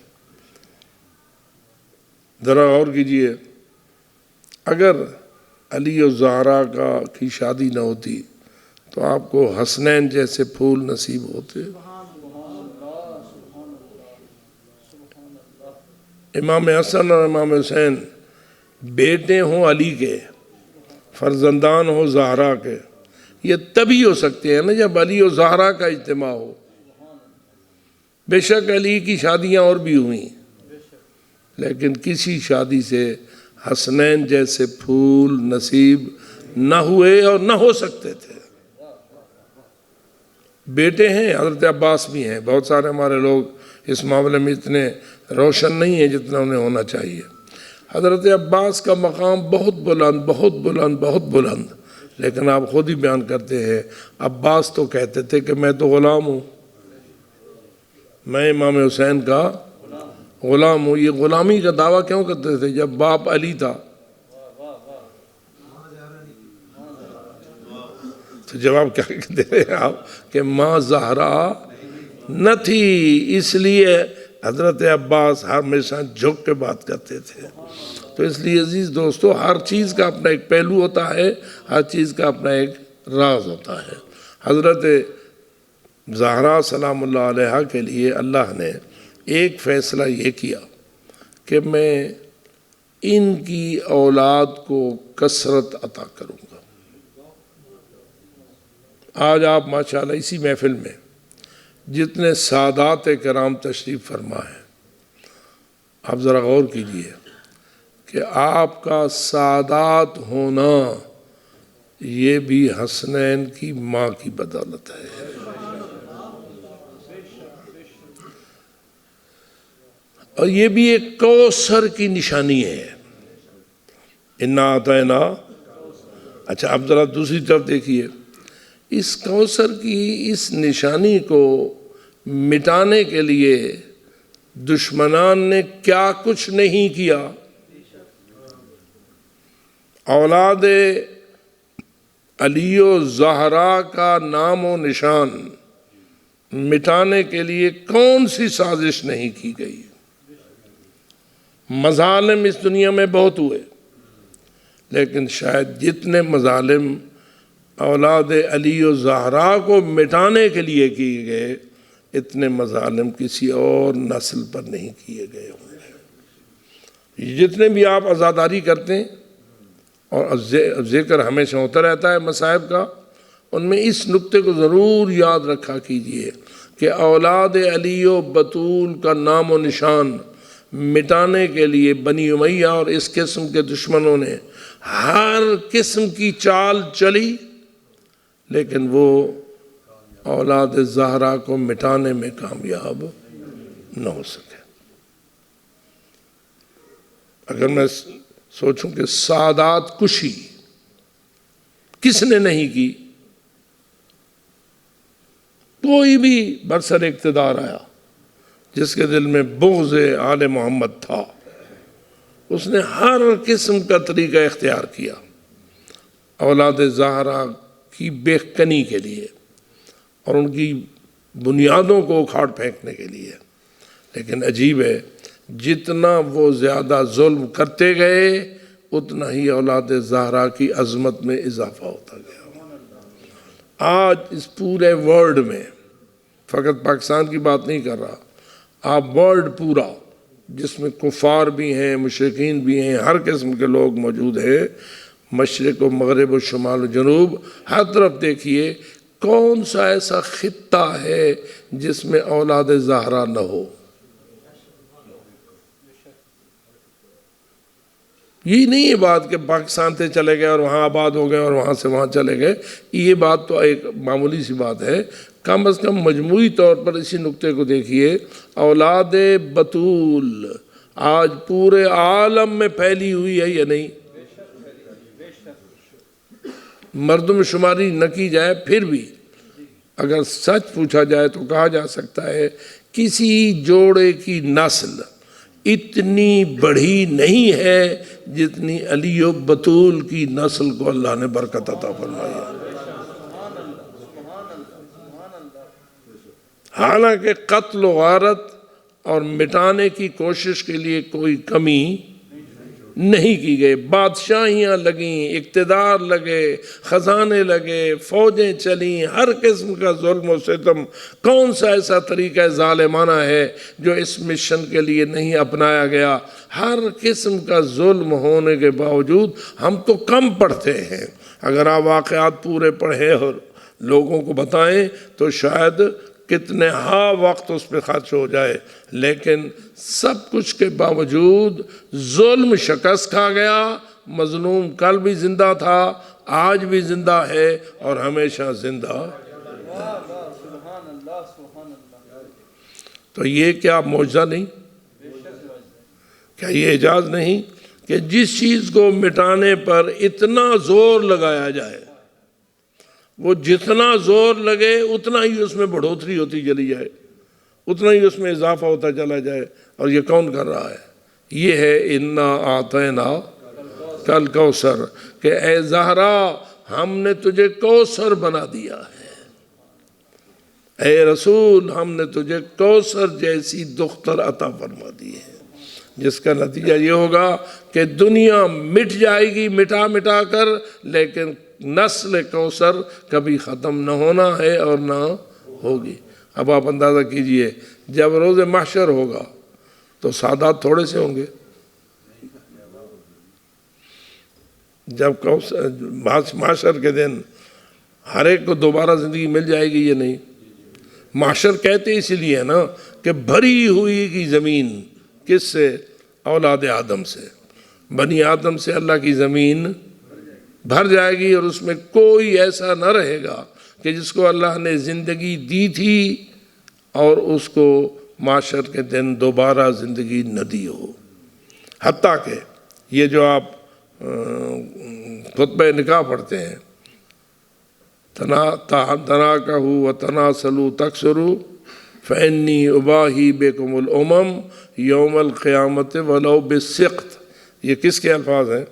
ذرا غور کیجئے، اگر علی و زہرا کی شادی نہ ہوتی تو آپ کو حسنین جیسے پھول نصیب ہوتے، امام حسن اور امام حسین بیٹے ہوں علی کے، فرزندان ہو زہرا کے، یہ تبھی ہو سکتے ہیں نا جب علی و زہرا کا اجتماع ہو۔ بے شک علی کی شادیاں اور بھی ہوئیں لیکن کسی شادی سے حسنین جیسے پھول نصیب نہ ہوئے اور نہ ہو سکتے تھے۔ بیٹے ہیں، حضرت عباس بھی ہیں، بہت سارے ہمارے لوگ اس معاملے میں اتنے روشن نہیں ہیں جتنا انہیں ہونا چاہیے۔ حضرت عباس کا مقام بہت بلند بہت بلند بہت بلند، لیکن آپ خود ہی بیان کرتے ہیں عباس تو کہتے تھے کہ میں تو غلام ہوں، میں امام حسین کا غلام ہوں۔ یہ غلامی کا دعویٰ کیوں کرتے تھے جب باپ علی تھا؟ تو جواب کیا دے رہے ہیں آپ کہ ماں زہرا نہ تھی، اس لیے حضرت عباس ہمیشہ جھک کے بات کرتے تھے۔ تو اس لیے عزیز دوستو، ہر چیز کا اپنا ایک پہلو ہوتا ہے، ہر چیز کا اپنا ایک راز ہوتا ہے۔ حضرت زہرا سلام اللہ علیہا کے لیے اللہ نے ایک فیصلہ یہ کیا کہ میں ان کی اولاد کو کثرت عطا کروں گا، آج آپ ماشاءاللہ اسی محفل میں جتنے سادات کرام تشریف فرما ہے، آپ ذرا غور کیجئے کہ آپ کا سادات ہونا یہ بھی حسنین کی ماں کی بدولت ہے۔ اور یہ بھی ایک کوثر کی نشانی ہے، انا اعطینا۔ اچھا اب ذرا دوسری طرف دیکھیے، اس کوثر کی اس نشانی کو مٹانے کے لیے دشمنان نے کیا کچھ نہیں کیا۔ اولاد علی و زہرا کا نام و نشان مٹانے کے لیے کون سی سازش نہیں کی گئی۔ مظالم اس دنیا میں بہت ہوئے، لیکن شاید جتنے مظالم اولاد علی و زہرا کو مٹانے کے لیے کیے گئے، اتنے مظالم کسی اور نسل پر نہیں کیے گئے ہوں گے۔ جتنے بھی آپ عزاداری کرتے ہیں، اور ذکر ہمیشہ ہوتا رہتا ہے مصائب کا، ان میں اس نقطے کو ضرور یاد رکھا کیجئے کہ اولاد علی و بطول کا نام و نشان مٹانے کے لیے بنی امیہ اور اس قسم کے دشمنوں نے ہر قسم کی چال چلی، لیکن وہ اولاد زہرا کو مٹانے میں کامیاب نہ ہو سکے۔ اگر میں سوچوں کہ سادات کشی کس نے نہیں کی، کوئی بھی برسر اقتدار آیا جس کے دل میں بغض آل محمد تھا، اس نے ہر قسم کا طریقہ اختیار کیا اولاد زہرا کی بےکنی کے لیے اور ان کی بنیادوں کو اکھاڑ پھینکنے کے لیے۔ لیکن عجیب ہے، جتنا وہ زیادہ ظلم کرتے گئے اتنا ہی اولاد زہرا کی عظمت میں اضافہ ہوتا گیا۔ آج اس پورے ورلڈ میں، فقط پاکستان کی بات نہیں کر رہا، آپ ورلڈ پورا جس میں کفار بھی ہیں، مشرکین بھی ہیں، ہر قسم کے لوگ موجود ہیں، مشرق و مغرب و شمال و جنوب، ہر طرف دیکھیے کون سا ایسا خطہ ہے جس میں اولاد زہرا نہ ہو۔ یہ نہیں ہے بات کہ پاکستان سے چلے گئے اور وہاں آباد ہو گئے اور وہاں سے وہاں چلے گئے، یہ بات تو ایک معمولی سی بات ہے۔ کم از کم مجموعی طور پر اسی نقطے کو دیکھیے، اولاد بطول آج پورے عالم میں پھیلی ہوئی ہے یا نہیں؟ مردم شماری نہ کی جائے پھر بھی اگر سچ پوچھا جائے تو کہا جا سکتا ہے کسی جوڑے کی نسل اتنی بڑھی نہیں ہے جتنی علی و بطول کی نسل کو اللہ نے برکت عطا فرمائی ہے۔ حالانکہ قتل و غارت اور مٹانے کی کوشش کے لیے کوئی کمی نہیں کی گئی، بادشاہیاں لگیں، اقتدار لگے، خزانے لگے، فوجیں چلیں، ہر قسم کا ظلم و ستم۔ کون سا ایسا طریقہ ظالمانہ ہے جو اس مشن کے لیے نہیں اپنایا گیا؟ ہر قسم کا ظلم ہونے کے باوجود ہم تو کم پڑھتے ہیں۔ اگر آپ واقعات پورے پڑھیں اور لوگوں کو بتائیں تو شاید کتنے وقت اس پہ خرچ ہو جائے، لیکن سب کچھ کے باوجود ظلم شکست کھا گیا۔ مظلوم کل بھی زندہ تھا، آج بھی زندہ ہے اور ہمیشہ زندہ۔ تو یہ کیا معجزہ نہیں؟ کیا یہ اعجاز نہیں کہ جس چیز کو مٹانے پر اتنا زور لگایا جائے، وہ جتنا زور لگے اتنا ہی اس میں بڑھوتری ہوتی چلی جائے، اتنا ہی اس میں اضافہ ہوتا چلا جائے۔ اور یہ کون کر رہا ہے؟ یہ ہے انا اعطینا کل کوثر، کہ اے زہرا ہم نے تجھے کوثر بنا دیا ہے، اے رسول ہم نے تجھے کوثر جیسی دختر عطا فرما دی ہے، جس کا نتیجہ یہ ہوگا کہ دنیا مٹ جائے گی مٹا مٹا کر، لیکن نسل کوثر کبھی ختم نہ ہونا ہے اور نہ ہوگی۔ اب آپ اندازہ کیجئے جب روز محشر ہوگا تو سادات تھوڑے سے ہوں گے، جب محشر کے دن ہر ایک کو دوبارہ زندگی مل جائے گی یا نہیں؟ محشر کہتے اسی لیے ہے نا کہ بھری ہوئی کی زمین کس سے؟ اولاد آدم سے، بنی آدم سے اللہ کی زمین بھر جائے گی، اور اس میں کوئی ایسا نہ رہے گا کہ جس کو اللہ نے زندگی دی تھی اور اس کو محشر کے دن دوبارہ زندگی نہ دی ہو۔ حتیٰ کہ یہ جو آپ خطبہ نکاح پڑھتے ہیں، تناکحوا وتناسلوا تکثروا فإنی اباہی بکم الامم یوم القیامت ولو بالسقط، یہ کس کے الفاظ ہیں؟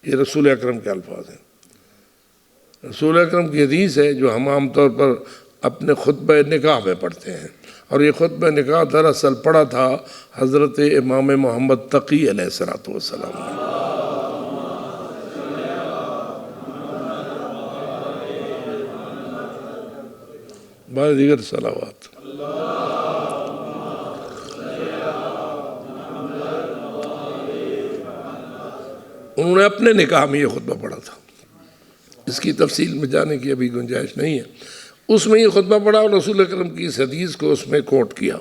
یہ رسول اکرم کے الفاظ ہیں۔ رسول اکرم کی حدیث ہے جو ہم عام طور پر اپنے خطبہ نکاح میں پڑھتے ہیں، اور یہ خطبہ نکاح دراصل پڑھا تھا حضرت امام محمد تقی علیہ السلام نے۔ بعد دیگر صلوات۔ انہوں نے اپنے نکاح میں یہ خطبہ پڑھا تھا، اس کی تفصیل میں جانے کی ابھی گنجائش نہیں ہے۔ اس میں یہ خطبہ پڑھا اور رسول اکرم کی اس حدیث کو اس میں کوٹ کیا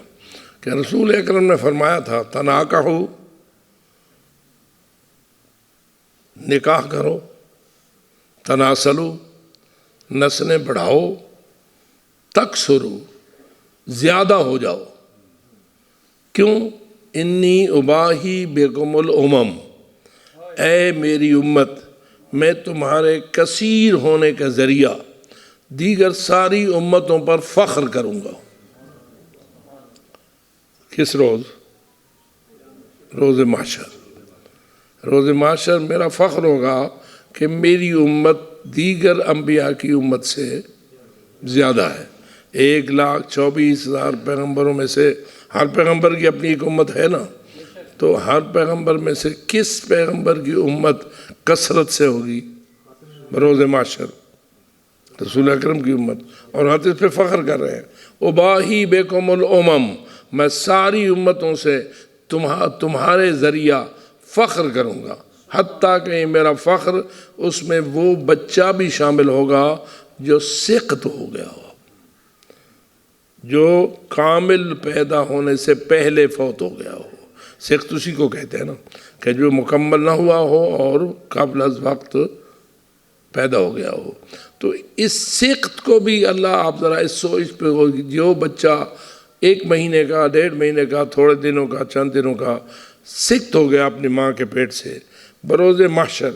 کہ رسول اکرم نے فرمایا تھا تناکحوا، نکاح کرو، تناسلوا، نسلیں بڑھاؤ، تکثروا، زیادہ ہو جاؤ۔ کیوں؟ انی اباہی بکم الامم، اے میری امت، میں تمہارے کثیر ہونے کا ذریعہ دیگر ساری امتوں پر فخر کروں گا۔ کس روز؟ روز محشر۔ روز محشر میرا فخر ہوگا کہ میری امت دیگر انبیاء کی امت سے زیادہ ہے۔ 1,24,000 پیغمبروں میں سے ہر پیغمبر کی اپنی ایک امت ہے نا، تو ہر پیغمبر میں سے کس پیغمبر کی امت کثرت سے ہوگی بروز محشر؟ رسول اکرم کی امت، اور ہم اس پہ فخر کر رہے ہیں۔ اباہی بکم الامم، میں ساری امتوں سے تمہارے ذریعہ فخر کروں گا، حتیٰ کہ میرا فخر اس میں وہ بچہ بھی شامل ہوگا جو سقط ہو گیا ہو، جو کامل پیدا ہونے سے پہلے فوت ہو گیا ہو۔ سقط اسی کو کہتے ہیں نا کہ جو مکمل نہ ہوا ہو اور قبل از وقت پیدا ہو گیا ہو۔ تو اس سقط کو بھی اللہ، آپ ذرا اس سوچ پہ، جو بچہ 1 مہینے کا، 1.5 مہینے کا، تھوڑے دنوں کا، چند دنوں کا سقط ہو گیا اپنی ماں کے پیٹ سے، بروز محشر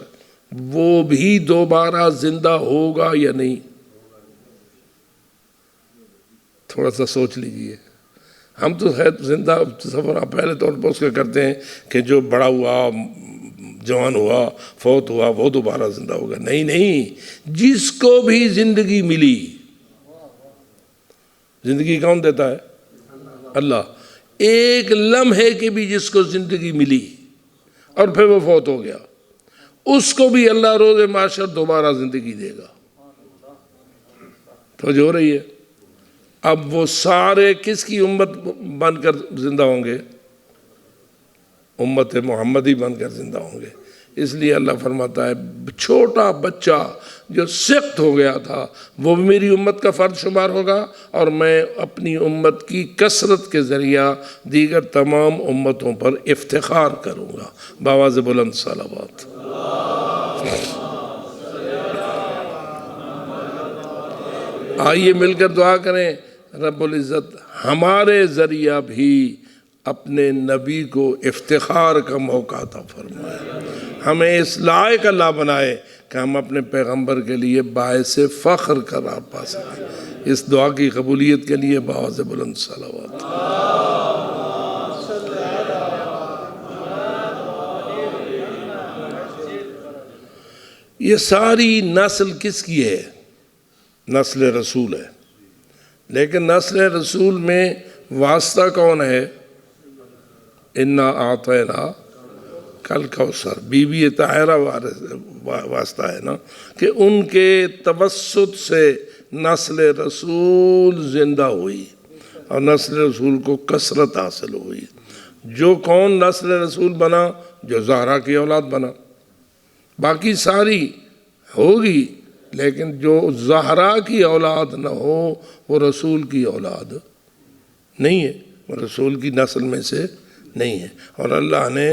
وہ بھی دوبارہ زندہ ہوگا یا نہیں؟ تھوڑا سا سوچ لیجئے۔ ہم تو زندہ تصور پہلے طور پر اس کا کرتے ہیں کہ جو بڑا ہوا، جوان ہوا، فوت ہوا، وہ دوبارہ زندہ ہوگا۔ نہیں، جس کو بھی زندگی ملی، زندگی کون دیتا ہے؟ اللہ۔ ایک لمحے کی بھی جس کو زندگی ملی اور پھر وہ فوت ہو گیا، اس کو بھی اللہ روز محشر دوبارہ زندگی دے گا۔ توجہ ہو رہی ہے؟ اب وہ سارے کس کی امت بن کر زندہ ہوں گے؟ امت محمدی بن کر زندہ ہوں گے۔ اس لیے اللہ فرماتا ہے چھوٹا بچہ جو سقط ہو گیا تھا وہ میری امت کا فرد شمار ہوگا، اور میں اپنی امت کی کثرت کے ذریعہ دیگر تمام امتوں پر افتخار کروں گا۔ بآواز بلند صلوات۔ آئیے مل کر دعا کریں، رب العزت ہمارے ذریعہ بھی اپنے نبی کو افتخار کا موقع عطا فرمائے، ہمیں اس لائق اللہ بنائے کہ ہم اپنے پیغمبر کے لیے باعث فخر قرار پا سکیں۔ اس دعا کی قبولیت کے لیے بآواز بلند صلوات۔ یہ ساری نسل کس کی ہے؟ نسل رسول ہے، لیکن نسل رسول میں واسطہ کون ہے؟ انا اعطینا کل کوثر، بی بی طاہرہ واسطہ ہے نا، کہ ان کے توسط سے نسل رسول زندہ ہوئی اور نسل رسول کو کثرت حاصل ہوئی۔ جو کون نسل رسول بنا؟ جو زہرا کی اولاد بنا۔ باقی ساری ہوگی لیکن جو زہرا کی اولاد نہ ہو وہ رسول کی اولاد نہیں ہے، وہ رسول کی نسل میں سے نہیں ہے۔ اور اللہ نے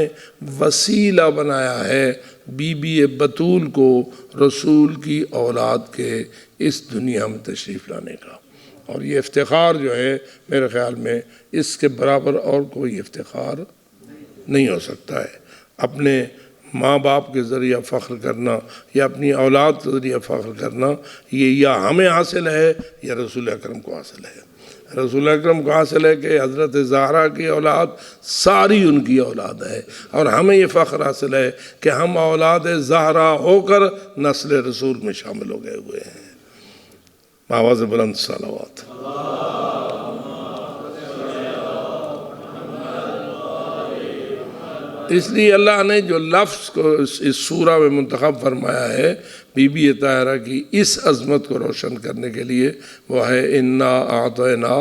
وسیلہ بنایا ہے بی بی بطول کو رسول کی اولاد کے اس دنیا میں تشریف لانے کا، اور یہ افتخار جو ہے میرے خیال میں اس کے برابر اور کوئی افتخار نہیں ہو سکتا ہے۔ اپنے ماں باپ کے ذریعہ فخر کرنا یا اپنی اولاد کے ذریعہ فخر کرنا، یہ یا ہمیں حاصل ہے یا رسول اکرم کو حاصل ہے۔ رسول اکرم کو حاصل ہے کہ حضرت زہرا کی اولاد ساری ان کی اولاد ہے، اور ہمیں یہ فخر حاصل ہے کہ ہم اولاد زہرا ہو کر نسل رسول میں شامل ہو گئے ہوئے ہیں۔ آواز بلند صلوات۔ اس لیے اللہ نے جو لفظ کو اس سورہ میں منتخب فرمایا ہے بی بی طاہرہ کی اس عظمت کو روشن کرنے کے لیے، وہ ہے انا اعطینا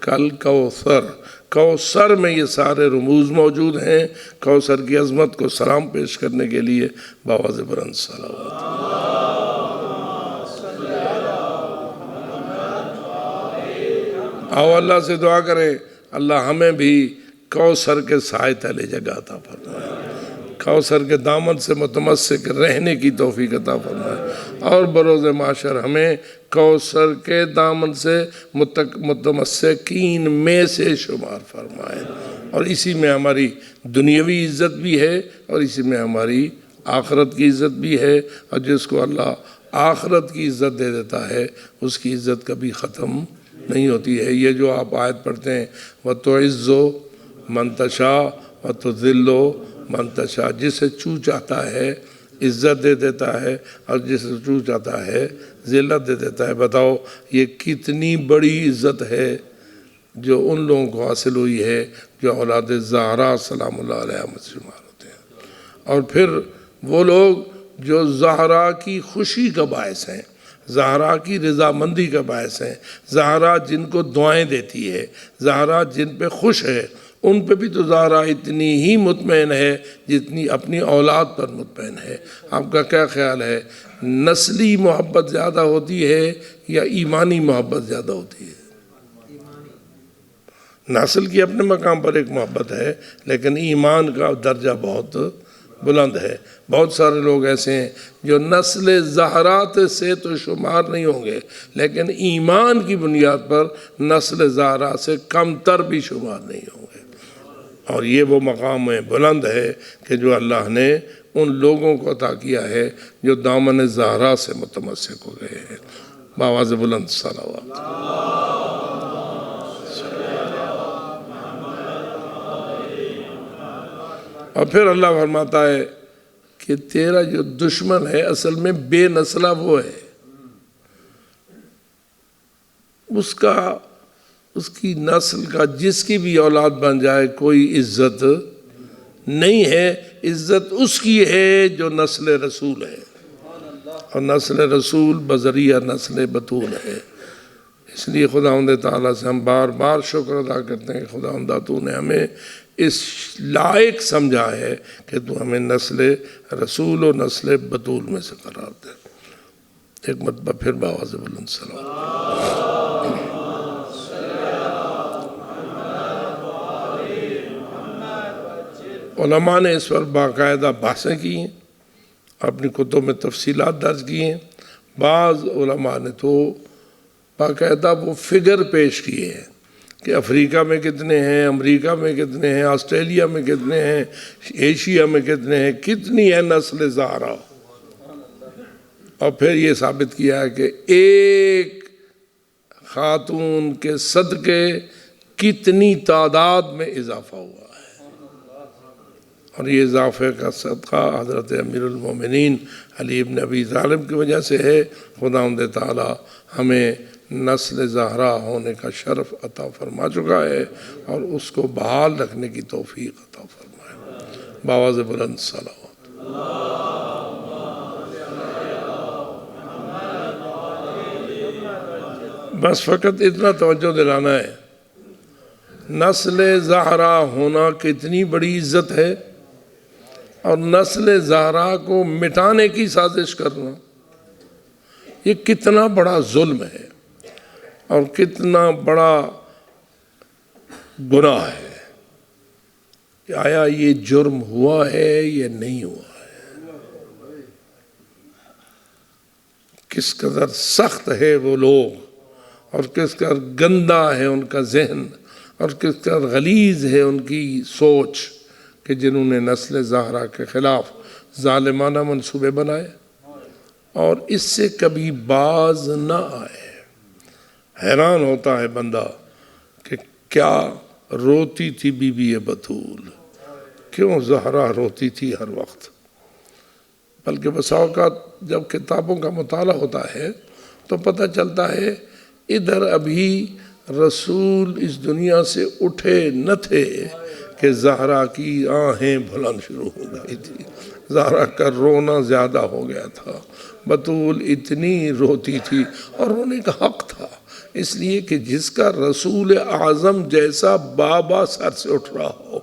کل کوثر۔ کوثر میں یہ سارے رموز موجود ہیں، کوثر کی عظمت کو سلام پیش کرنے کے لیے باواز بلند صلوات۔ آؤ اللہ سے دعا کریں، اللہ ہمیں بھی کوثر کے سائے تلے جگہ عطا فرمائے، کوثر کے دامن سے متمسک رہنے کی توفیق عطا فرمائے، اور بروز معاشر ہمیں کوثر کے دامن سے متمسکین میں سے شمار فرمائے، اور اسی میں ہماری دنیاوی عزت بھی ہے اور اسی میں ہماری آخرت کی عزت بھی ہے، اور جس کو اللہ آخرت کی عزت دے دیتا ہے اس کی عزت کبھی ختم نہیں ہوتی ہے۔ یہ جو آپ آیت پڑھتے ہیں وَتُعِزُّ مَن تَشَاءُ وَتُذِلُّ مَن تَشَاءُ، جسے چو چاہتا ہے عزت دے دیتا ہے اور جسے چو چاہتا ہے ذلت دے دیتا ہے۔ بتاؤ یہ کتنی بڑی عزت ہے جو ان لوگوں کو حاصل ہوئی ہے جو اولاد زہرا سلام اللہ علیہ میں شمار ہوتے ہیں، اور پھر وہ لوگ جو زہرا کی خوشی کا باعث ہیں، زہرا کی رضامندی کا باعث ہیں، زہرا جن کو دعائیں دیتی ہے، زہرا جن پہ خوش ہے، ان پہ بھی تو زہرا اتنی ہی مطمئن ہے جتنی اپنی اولاد پر مطمئن ہے۔ آپ کا کیا خیال ہے، نسلی محبت زیادہ ہوتی ہے یا ایمانی محبت زیادہ ہوتی ہے؟ نسل کی اپنے مقام پر ایک محبت ہے، لیکن ایمان کا درجہ بہت بلند ہے۔ بہت سارے لوگ ایسے ہیں جو نسل زہرات سے تو شمار نہیں ہوں گے، لیکن ایمان کی بنیاد پر نسل زہرا سے کم تر بھی شمار نہیں ہوں گے، اور یہ وہ مقام بلند ہے کہ جو اللہ نے ان لوگوں کو عطا کیا ہے جو دامن زہرا سے متمسک ہو گئے ہیں۔ باواز بلند صلوات۔ اور پھر اللہ فرماتا ہے کہ تیرا جو دشمن ہے اصل میں بے نسلہ وہ ہے، اس کی نسل کا جس کی بھی اولاد بن جائے کوئی عزت نہیں ہے، عزت اس کی ہے جو نسل رسول ہے، اور نسل رسول بذریعہ نسل بطول ہے۔ اس لیے خداوند تعالیٰ سے ہم بار بار شکر ادا کرتے ہیں کہ خداوند تو نے ہمیں اس لائق سمجھا ہے کہ تو ہمیں نسل رسول و نسل بطول میں سے قرار دے۔ ایک مرتبہ پھر باواز بلند صلوات۔ علماء نے اس پر باقاعدہ بحثیں کی ہیں، اپنی کتب میں تفصیلات درج کی ہیں۔ بعض علماء نے تو باقاعدہ وہ فگر پیش کیے ہیں کہ افریقہ میں کتنے ہیں، امریکہ میں کتنے ہیں، آسٹریلیا میں کتنے ہیں، ایشیا میں کتنے ہیں، کتنی ہے نسل زہرا، اور پھر یہ ثابت کیا ہے کہ ایک خاتون کے صدقے کتنی تعداد میں اضافہ ہوا ہے، اور یہ اضافے کا صدقہ حضرت امیر المومنین علی ابن ابی طالب کی وجہ سے ہے۔ خداوند تعالی ہمیں نسل زہرا ہونے کا شرف عطا فرما چکا ہے اور اس کو بحال رکھنے کی توفیق عطا فرمائے۔ باواز بلند صلوات۔ بس فقط اتنا توجہ دلانا ہے، نسل زہرا ہونا کتنی بڑی عزت ہے، اور نسل زہرا کو مٹانے کی سازش کرنا یہ کتنا بڑا ظلم ہے اور کتنا بڑا گناہ ہے کہ آیا یہ جرم ہوا ہے یا نہیں ہوا ہے. کس قدر سخت ہے وہ لوگ اور کس قدر گندا ہے ان کا ذہن اور کس قدر غلیظ ہے ان کی سوچ کہ جنہوں نے نسل زہرا کے خلاف ظالمانہ منصوبے بنائے اور اس سے کبھی باز نہ آئے. حیران ہوتا ہے بندہ کہ کیا روتی تھی بی بی بطول، کیوں زہرا روتی تھی ہر وقت. بلکہ بسا اوقات جب کتابوں کا مطالعہ ہوتا ہے تو پتہ چلتا ہے ادھر ابھی رسول اس دنیا سے اٹھے نہ تھے کہ زہرا کی آہیں بھلن شروع ہو گئی تھی. زہرا کا رونا زیادہ ہو گیا تھا، بطول اتنی روتی تھی اور رونے کا حق تھا، اس لیے کہ جس کا رسول اعظم جیسا بابا سر سے اٹھ رہا ہو،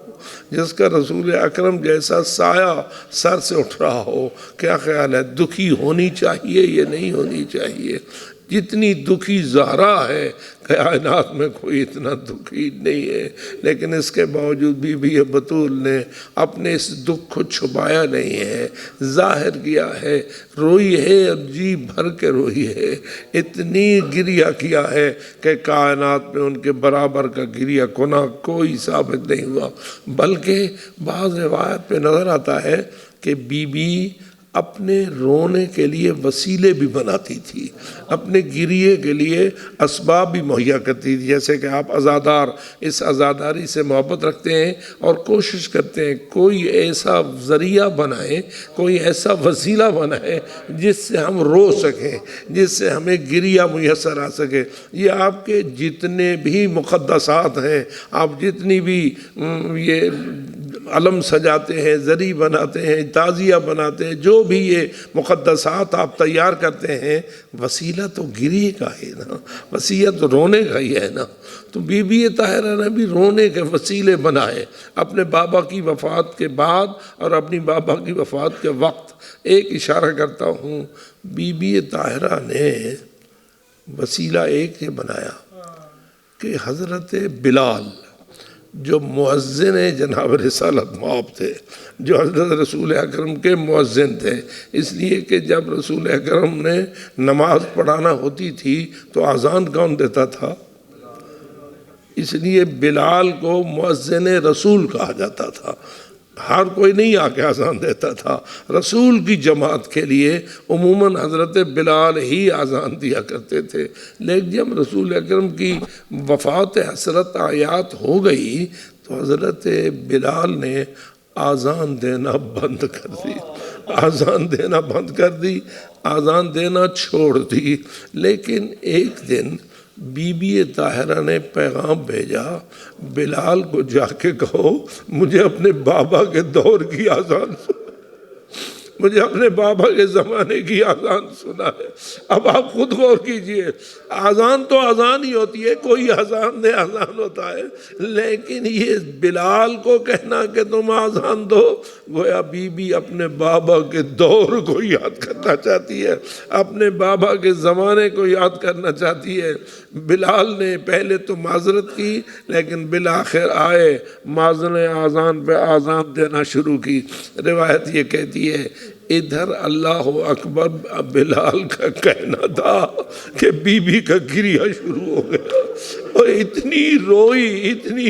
جس کا رسول اکرم جیسا سایہ سر سے اٹھ رہا ہو، کیا خیال ہے دکھی ہونی چاہیے یا نہیں ہونی چاہیے؟ جتنی دکھی زہرا ہے کائنات میں کوئی اتنا دکھی نہیں ہے، لیکن اس کے باوجود بی بی بطول نے اپنے اس دکھ کو چھپایا نہیں ہے، ظاہر کیا ہے، روئی ہے اور جی بھر کے روئی ہے. اتنی گریہ کیا ہے کہ کائنات میں ان کے برابر کا گریہ کنا کوئی ثابت نہیں ہوا. بلکہ بعض روایت پہ نظر آتا ہے کہ بی بی اپنے رونے کے لیے وسیلے بھی بناتی تھی، اپنے گریے کے لیے اسباب بھی مہیا کرتی تھی. جیسے کہ آپ عزادار اس عزاداری سے محبت رکھتے ہیں اور کوشش کرتے ہیں کوئی ایسا ذریعہ بنائیں، کوئی ایسا وسیلہ بنائیں جس سے ہم رو سکیں، جس سے ہمیں گریہ میسر آ سکے. یہ آپ کے جتنے بھی مقدسات ہیں، آپ جتنی بھی یہ علم سجاتے ہیں، زری بناتے ہیں، تعزیہ بناتے ہیں، جو بھی یہ مقدسات آپ تیار کرتے ہیں، وسیلہ تو گریہ کا ہے نا، وسیلہ تو رونے کا ہی ہے نا. تو بی بی طاہرہ نے بھی رونے کے وسیلے بنائے اپنے بابا کی وفات کے بعد اور اپنی بابا کی وفات کے وقت. ایک اشارہ کرتا ہوں، بی بی طاہرہ نے وسیلہ ایک یہ بنایا کہ حضرت بلال جو مؤذن جناب رسالت مآب تھے، جو حضرت رسول اکرم کے مؤذن تھے، اس لیے کہ جب رسول اکرم نے نماز پڑھانا ہوتی تھی تو اذان کون دیتا تھا؟ اس لیے بلال کو مؤذن رسول کہا جاتا تھا. ہر کوئی نہیں آ کے اذان دیتا تھا، رسول کی جماعت کے لیے عموماً حضرت بلال ہی اذان دیا کرتے تھے. لیکن جب رسول اکرم کی وفات حسرت آیات ہو گئی تو حضرت بلال نے اذان دینا بند کر دی، اذان دینا بند کر دی، اذان دینا چھوڑ دی. لیکن ایک دن بی بی طاہرہ نے پیغام بھیجا، بلال کو جا کے کہو مجھے اپنے بابا کے دور کی اذان مجھے اپنے بابا کے زمانے کی اذان سنا ہے. اب آپ خود غور کیجئے، اذان تو اذان ہی ہوتی ہے، کوئی اذان دے اذان ہوتا ہے، لیکن یہ بلال کو کہنا کہ تم اذان دو، گویا بی بی اپنے بابا کے دور کو یاد کرنا چاہتی ہے، اپنے بابا کے زمانے کو یاد کرنا چاہتی ہے. بلال نے پہلے تو معذرت کی، لیکن بالآخر آئے مازن اذان پہ اذان دینا شروع کی. روایت یہ کہتی ہے ادھر اللہ اکبر بلال کا کہنا تھا کہ بی بی کا گریہ شروع ہو گیا اور اتنی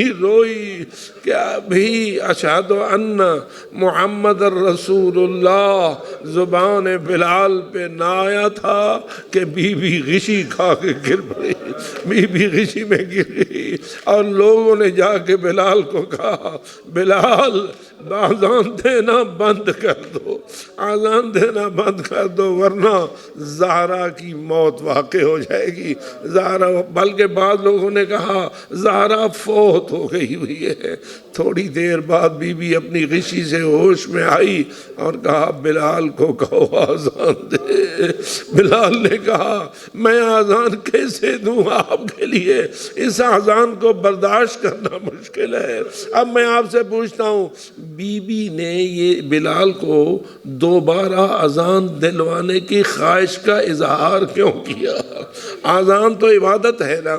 روئی کہ ابھی اشہد ان محمد الرسول اللہ زبان بلال پہ نہ آیا تھا کہ بی بی غشی کھا کے گر پڑی، بی بی غشی میں گر گئی. اور لوگوں نے جا کے بلال کو کہا بلال اذان دینا بند کر دو، اذان دینا بند کر دو ورنہ زہرا کی موت واقع ہو جائے گی. زہرا، بلکہ بعض لوگوں نے نے کہا زہرا فوت ہو گئی ہوئی ہے۔ تھوڑی دیر بعد بی بی اپنی غشی سے ہوش میں آئی اور کہا بلال کو کہو آزان دے۔ بلال نے کہا میں آزان کیسے دوں آپ کے لیے، اس آزان کو برداشت کرنا مشکل ہے۔ اب میں آپ سے پوچھتا ہوں، بی بی نے یہ بلال کو دوبارہ آزان دلوانے کی خواہش کا اظہار کیوں کیا؟ آزان تو عبادت ہے نا،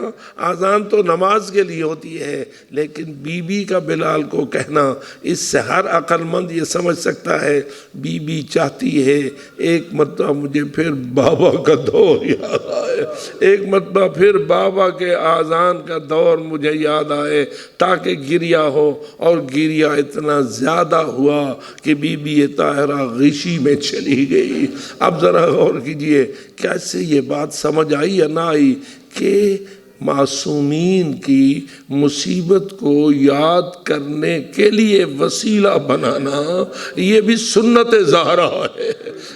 آزان تو نماز کے لیے ہوتی ہے، لیکن بی بی کا بلال کو کہنا، اس سے ہر عقل مند یہ سمجھ سکتا ہے بی بی چاہتی ہے ایک مرتبہ مجھے پھر بابا کا دور یاد آئے، ایک مرتبہ پھر بابا کے آزان کا دور مجھے یاد آئے، تاکہ گریا ہو، اور گریا اتنا زیادہ ہوا کہ بی بی طاہرہ غشی میں چلی گئی۔ اب ذرا غور کیجئے، کیسے یہ بات سمجھ آئی یا نہ آئی کہ معصومین کی مصیبت کو یاد کرنے کے لیے وسیلہ بنانا یہ بھی سنت زہرا ہے،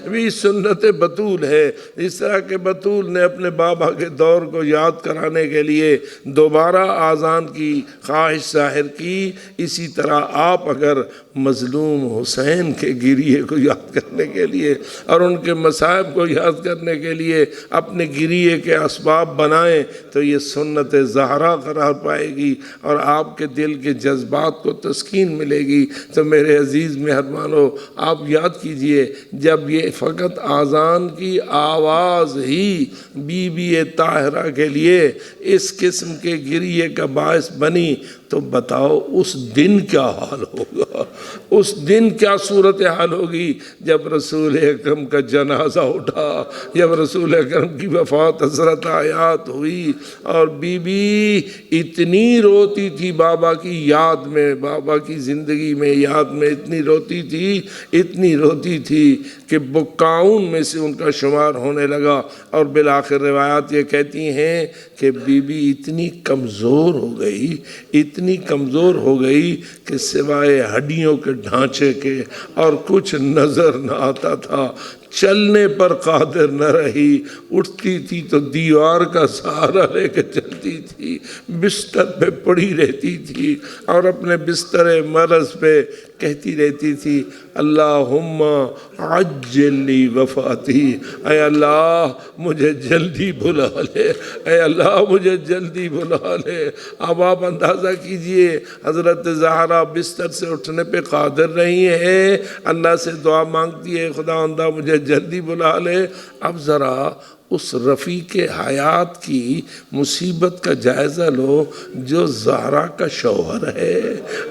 بھی سنت بطول ہے۔ اس طرح کہ بطول نے اپنے بابا کے دور کو یاد کرانے کے لیے دوبارہ آزان کی خواہش ظاہر کی، اسی طرح آپ اگر مظلوم حسین کے گریے کو یاد کرنے کے لیے اور ان کے مصائب کو یاد کرنے کے لیے اپنے گریے کے اسباب بنائیں تو یہ سنت زہرا قرار پائے گی اور آپ کے دل کے جذبات کو تسکین ملے گی۔ تو میرے عزیز مہربانو، آپ یاد کیجئے جب یہ فقط آزان کی آواز ہی بی بی طاہرہ کے لیے اس قسم کے گریے کا باعث بنی تو بتاؤ اس دن کیا حال ہوگا، اس دن کیا صورتحال ہوگی جب رسول اکرم کا جنازہ اٹھا، جب رسول اکرم کی وفات حضرت آیات ہوئی اور بی بی اتنی روتی تھی بابا کی یاد میں، بابا کی زندگی میں یاد میں اتنی روتی تھی، اتنی روتی تھی کہ بکاؤن میں سے ان کا شمار ہونے لگا، اور بالآخر روایات یہ کہتی ہیں کہ بی بی اتنی کمزور ہو گئی، اتنی کمزور ہو گئی کہ سوائے ہڈیوں کے ڈھانچے کے اور کچھ نظر نہ آتا تھا، چلنے پر قادر نہ رہی، اٹھتی تھی تو دیوار کا سہارا لے کے چلتی تھی، بستر پہ پڑی رہتی تھی اور اپنے بستر مرض پہ کہتی رہتی تھی اللہم عجل لی وفاتی، اے اللہ مجھے جلدی بلا لے، اے اللہ مجھے جلدی بلا لے۔ اب آپ اندازہ کیجئے حضرت زہرا بستر سے اٹھنے پہ قادر نہیں ہے، اللہ سے دعا مانگتی ہے خداوندہ مجھے جلدی بلا لے۔ اب ذرا اس رفیق حیات کی مصیبت کا جائزہ لو جو زہرا کا شوہر ہے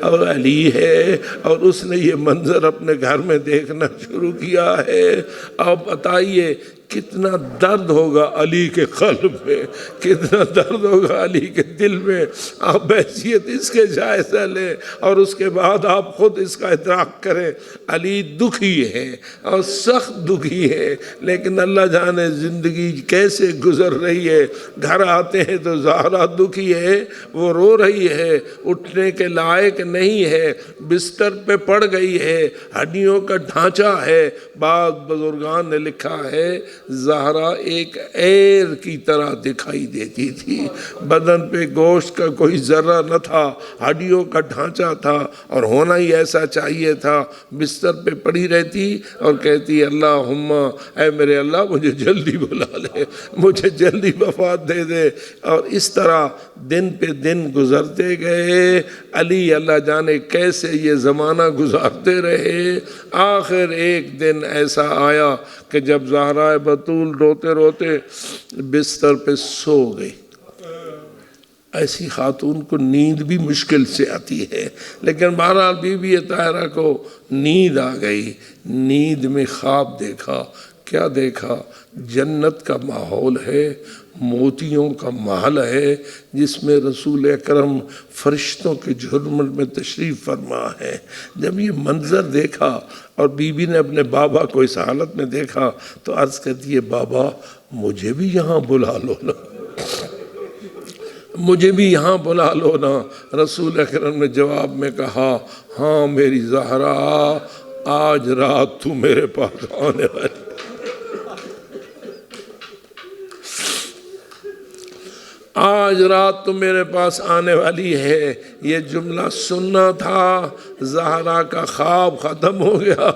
اور علی ہے، اور اس نے یہ منظر اپنے گھر میں دیکھنا شروع کیا ہے۔ اب بتائیے کتنا درد ہوگا علی کے قلب میں، کتنا درد ہوگا علی کے دل میں۔ آپ بحیثیت اس کے جائزہ لیں اور اس کے بعد آپ خود اس کا ادراک کریں۔ علی دکھی ہے اور سخت دکھی ہے، لیکن اللہ جانے زندگی کیسے گزر رہی ہے۔ گھر آتے ہیں تو زہرا دکھی ہے، وہ رو رہی ہے، اٹھنے کے لائق نہیں ہے، بستر پہ پڑ گئی ہے، ہڈیوں کا ڈھانچہ ہے۔ بعض بزرگان نے لکھا ہے زہرا ایک ایر کی طرح دکھائی دیتی تھی، بدن پہ گوشت کا کوئی ذرہ نہ تھا، ہڈیوں کا ڈھانچہ تھا اور ہونا ہی ایسا چاہیے تھا۔ بستر پہ پڑی رہتی اور کہتی اللہم، اے میرے اللہ مجھے جلدی بلا لے، مجھے جلدی وفات دے دے۔ اور اس طرح دن پہ دن گزرتے گئے، علی اللہ جانے کیسے یہ زمانہ گزارتے رہے۔ آخر ایک دن ایسا آیا کہ جب زہرا بطول روتے روتے بستر پہ سو گئی۔ ایسی خاتون کو نیند بھی مشکل سے آتی ہے، لیکن بہرحال بی بی طاہرہ کو نیند آ گئی۔ نیند میں خواب دیکھا، کیا دیکھا؟ جنت کا ماحول ہے، موتیوں کا محل ہے جس میں رسول اکرم فرشتوں کے جھرمٹ میں تشریف فرما ہے۔ جب یہ منظر دیکھا اور بی بی نے اپنے بابا کو اس حالت میں دیکھا تو عرض کرتی ہے بابا مجھے بھی یہاں بلا لو نا، مجھے بھی یہاں بلا لو نا۔ رسول اکرم نے جواب میں کہا ہاں میری زہرا، آج رات تو میرے پاس آنے والی۔ آج رات تو میرے پاس آنے والی ہے، یہ جملہ سننا تھا۔ زہرا کا خواب ختم ہو گیا،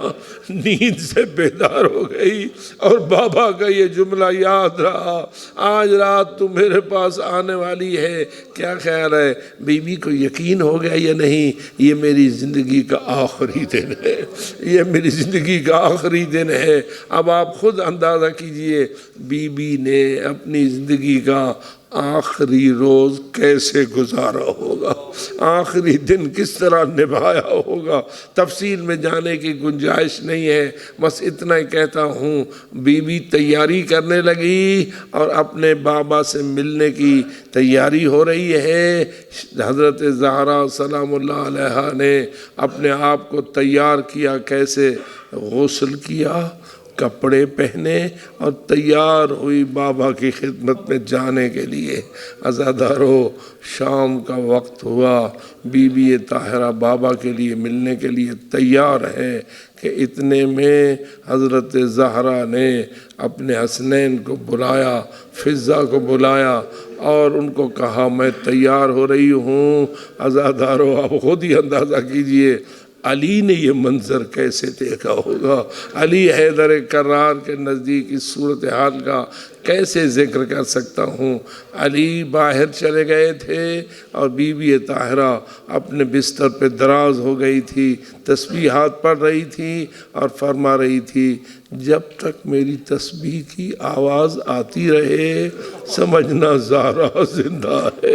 نیند سے بیدار ہو گئی اور بابا کا یہ جملہ یاد رہا، آج رات تو میرے پاس آنے والی ہے۔ کیا خیال ہے بی بی کو یقین ہو گیا یا نہیں؟ یہ میری زندگی کا آخری دن ہے، یہ میری زندگی کا آخری دن ہے۔ اب آپ خود اندازہ کیجئے بی بی نے اپنی زندگی کا آخری روز کیسے گزارا ہوگا، آخری دن کس طرح نبھایا ہوگا۔ تفصیل میں جانے کی گنجائش نہیں ہے، بس اتنا ہی کہتا ہوں، بی بی تیاری کرنے لگی اور اپنے بابا سے ملنے کی تیاری ہو رہی ہے۔ حضرت زہرا سلام اللہ علیہا نے اپنے آپ کو تیار کیا، کیسے؟ غسل کیا، کپڑے پہنے اور تیار ہوئی بابا کی خدمت میں جانے کے لیے۔ عزادارو، شام کا وقت ہوا، بی بی طاہرہ بابا کے لیے ملنے کے لیے تیار ہے کہ اتنے میں حضرت زہرا نے اپنے حسنین کو بلایا، فضہ کو بلایا اور ان کو کہا میں تیار ہو رہی ہوں۔ عزادارو، آپ خود ہی اندازہ کیجئے علی نے یہ منظر کیسے دیکھا ہوگا۔ علی حیدر کرار کے نزدیک اس صورتحال کا کیسے ذکر کر سکتا ہوں۔ علی باہر چلے گئے تھے اور بی بی طاہرہ اپنے بستر پہ دراز ہو گئی تھی، تسبیحات پڑھ رہی تھی اور فرما رہی تھی جب تک میری تسبیح کی آواز آتی رہے سمجھنا زہرا زندہ ہے،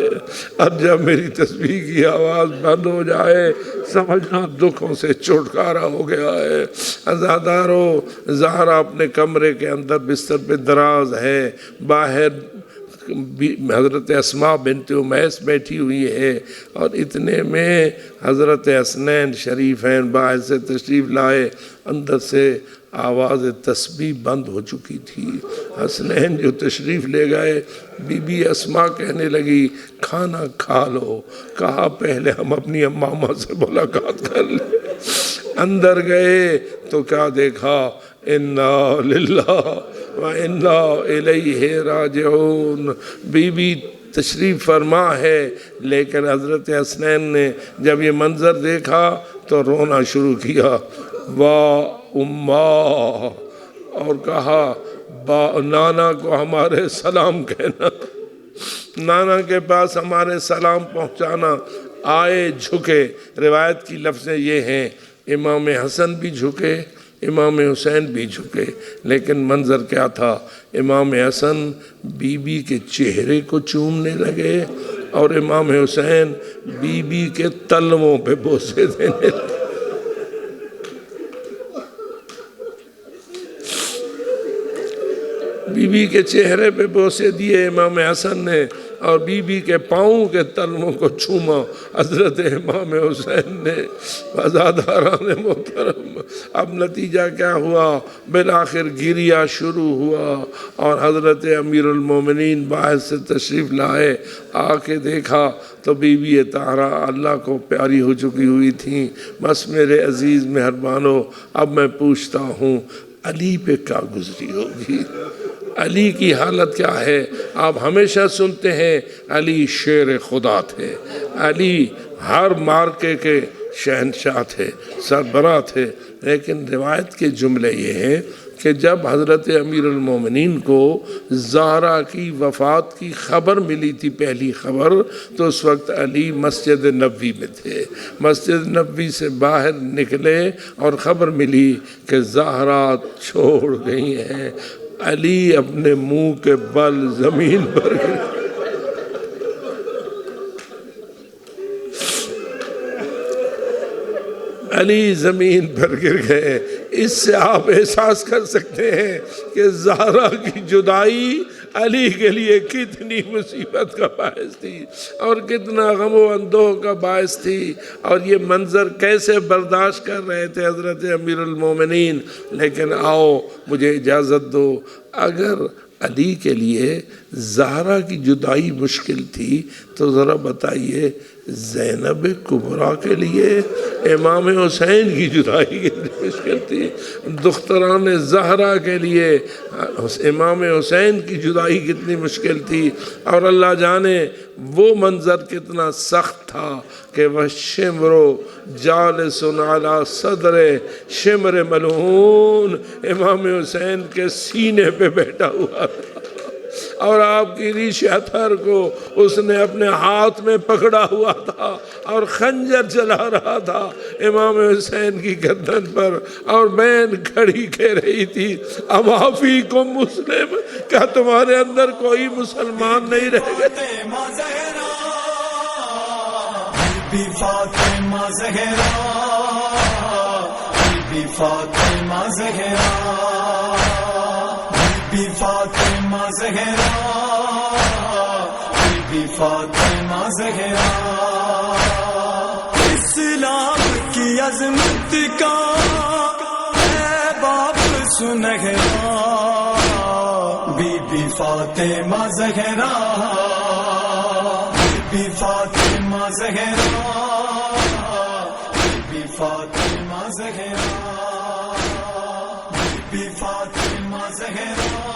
اور جب میری تسبیح کی آواز بند ہو جائے سمجھنا دکھوں سے چھٹکارا ہو گیا ہے۔ عزادارو، زہرا اپنے کمرے کے اندر بستر پہ دراز ہے، باہر حضرت اسماء بنت امیس بیٹھی ہوئی ہے، اور اتنے میں حضرت حسنین شریفین باہر سے تشریف لائے۔ اندر سے آواز تسبیح بند ہو چکی تھی۔ حسنین جو تشریف لے گئے، بی بی اسماء کہنے لگی کھانا کھا لو۔ کہا پہلے ہم اپنی امامہ سے ملاقات کر لیں۔ اندر گئے تو کیا دیکھا، انا للہ و انا الیہ راجعون۔ بی بی تشریف فرما ہے، لیکن حضرت حسنین نے جب یہ منظر دیکھا تو رونا شروع کیا، واہ اماں، اور کہا نانا کو ہمارے سلام کہنا، نانا کے پاس ہمارے سلام پہنچانا۔ آئے جھکے، روایت کی لفظیں یہ ہیں، امام حسن بھی جھکے، امام حسین بھی جھکے، لیکن منظر کیا تھا؟ امام حسن بی بی کے چہرے کو چومنے لگے اور امام حسین بی بی کے تلووں پہ بوسے دینے لگے۔ بی بی کے چہرے پہ بوسے دیے امام حسن نے، اور بی بی کے پاؤں کے تلووں کو چھوما حضرت امام حسین نے۔ عزاداران محترم، اب نتیجہ کیا ہوا؟ بالآخر گریہ شروع ہوا اور حضرت امیر المومنین باہر سے تشریف لائے۔ آ کے دیکھا تو بی بی طاہرہ اللہ کو پیاری ہو چکی ہوئی تھیں۔ بس میرے عزیز مہربانو، اب میں پوچھتا ہوں علی پہ کیا گزری ہوگی؟ علی کی حالت کیا ہے؟ آپ ہمیشہ سنتے ہیں علی شیر خدا تھے، علی ہر مارکے کے شہنشاہ تھے، سربراہ تھے، لیکن روایت کے جملے یہ ہیں کہ جب حضرت امیر المومنین کو زہرا کی وفات کی خبر ملی تھی، پہلی خبر، تو اس وقت علی مسجد نبوی میں تھے۔ مسجد نبوی سے باہر نکلے اور خبر ملی کہ زہرا چھوڑ گئی ہیں۔ علی اپنے منہ کے بل زمین پر گرے، علی زمین پر گر گئے۔ اس سے آپ احساس کر سکتے ہیں کہ زہرا کی جدائی علی کے لیے کتنی مصیبت کا باعث تھی اور کتنا غم و اندوہ کا باعث تھی، اور یہ منظر کیسے برداشت کر رہے تھے حضرت امیر المومنین۔ لیکن آؤ مجھے اجازت دو، اگر علی کے لیے زہرا کی جدائی مشکل تھی، تو ذرا بتائیے زینب کبریٰ کے لیے امام حسین کی جدائی کتنی مشکل تھی، دختران زہرا کے لیے امام حسین کی جدائی کتنی مشکل تھی۔ اور اللہ جانے وہ منظر کتنا سخت تھا کہ وہ شمر جالس علی صدر شمر ملعون امام حسین کے سینے پہ بیٹھا ہوا تھا، اور آپ کی ریش اطہر کو اس نے اپنے ہاتھ میں پکڑا ہوا تھا اور خنجر چلا رہا تھا امام حسین کی گردن پر، اور بین کھڑی کہہ رہی تھی اما فیکم مسلم، کیا تمہارے اندر کوئی مسلمان نہیں رہ گئے؟ بی فاطمہ زہرا، بی فاطمہ زہرا، بی فاطمہ زہرا، بی فاطمہ زہرا، اسلام کی عظمت کا ہے باپ سنہرا، بی بی فاطمہ زہرا، بی فاطمہ زہرا، بی فاطمہ زہرا، بی فاطمہ زہرا۔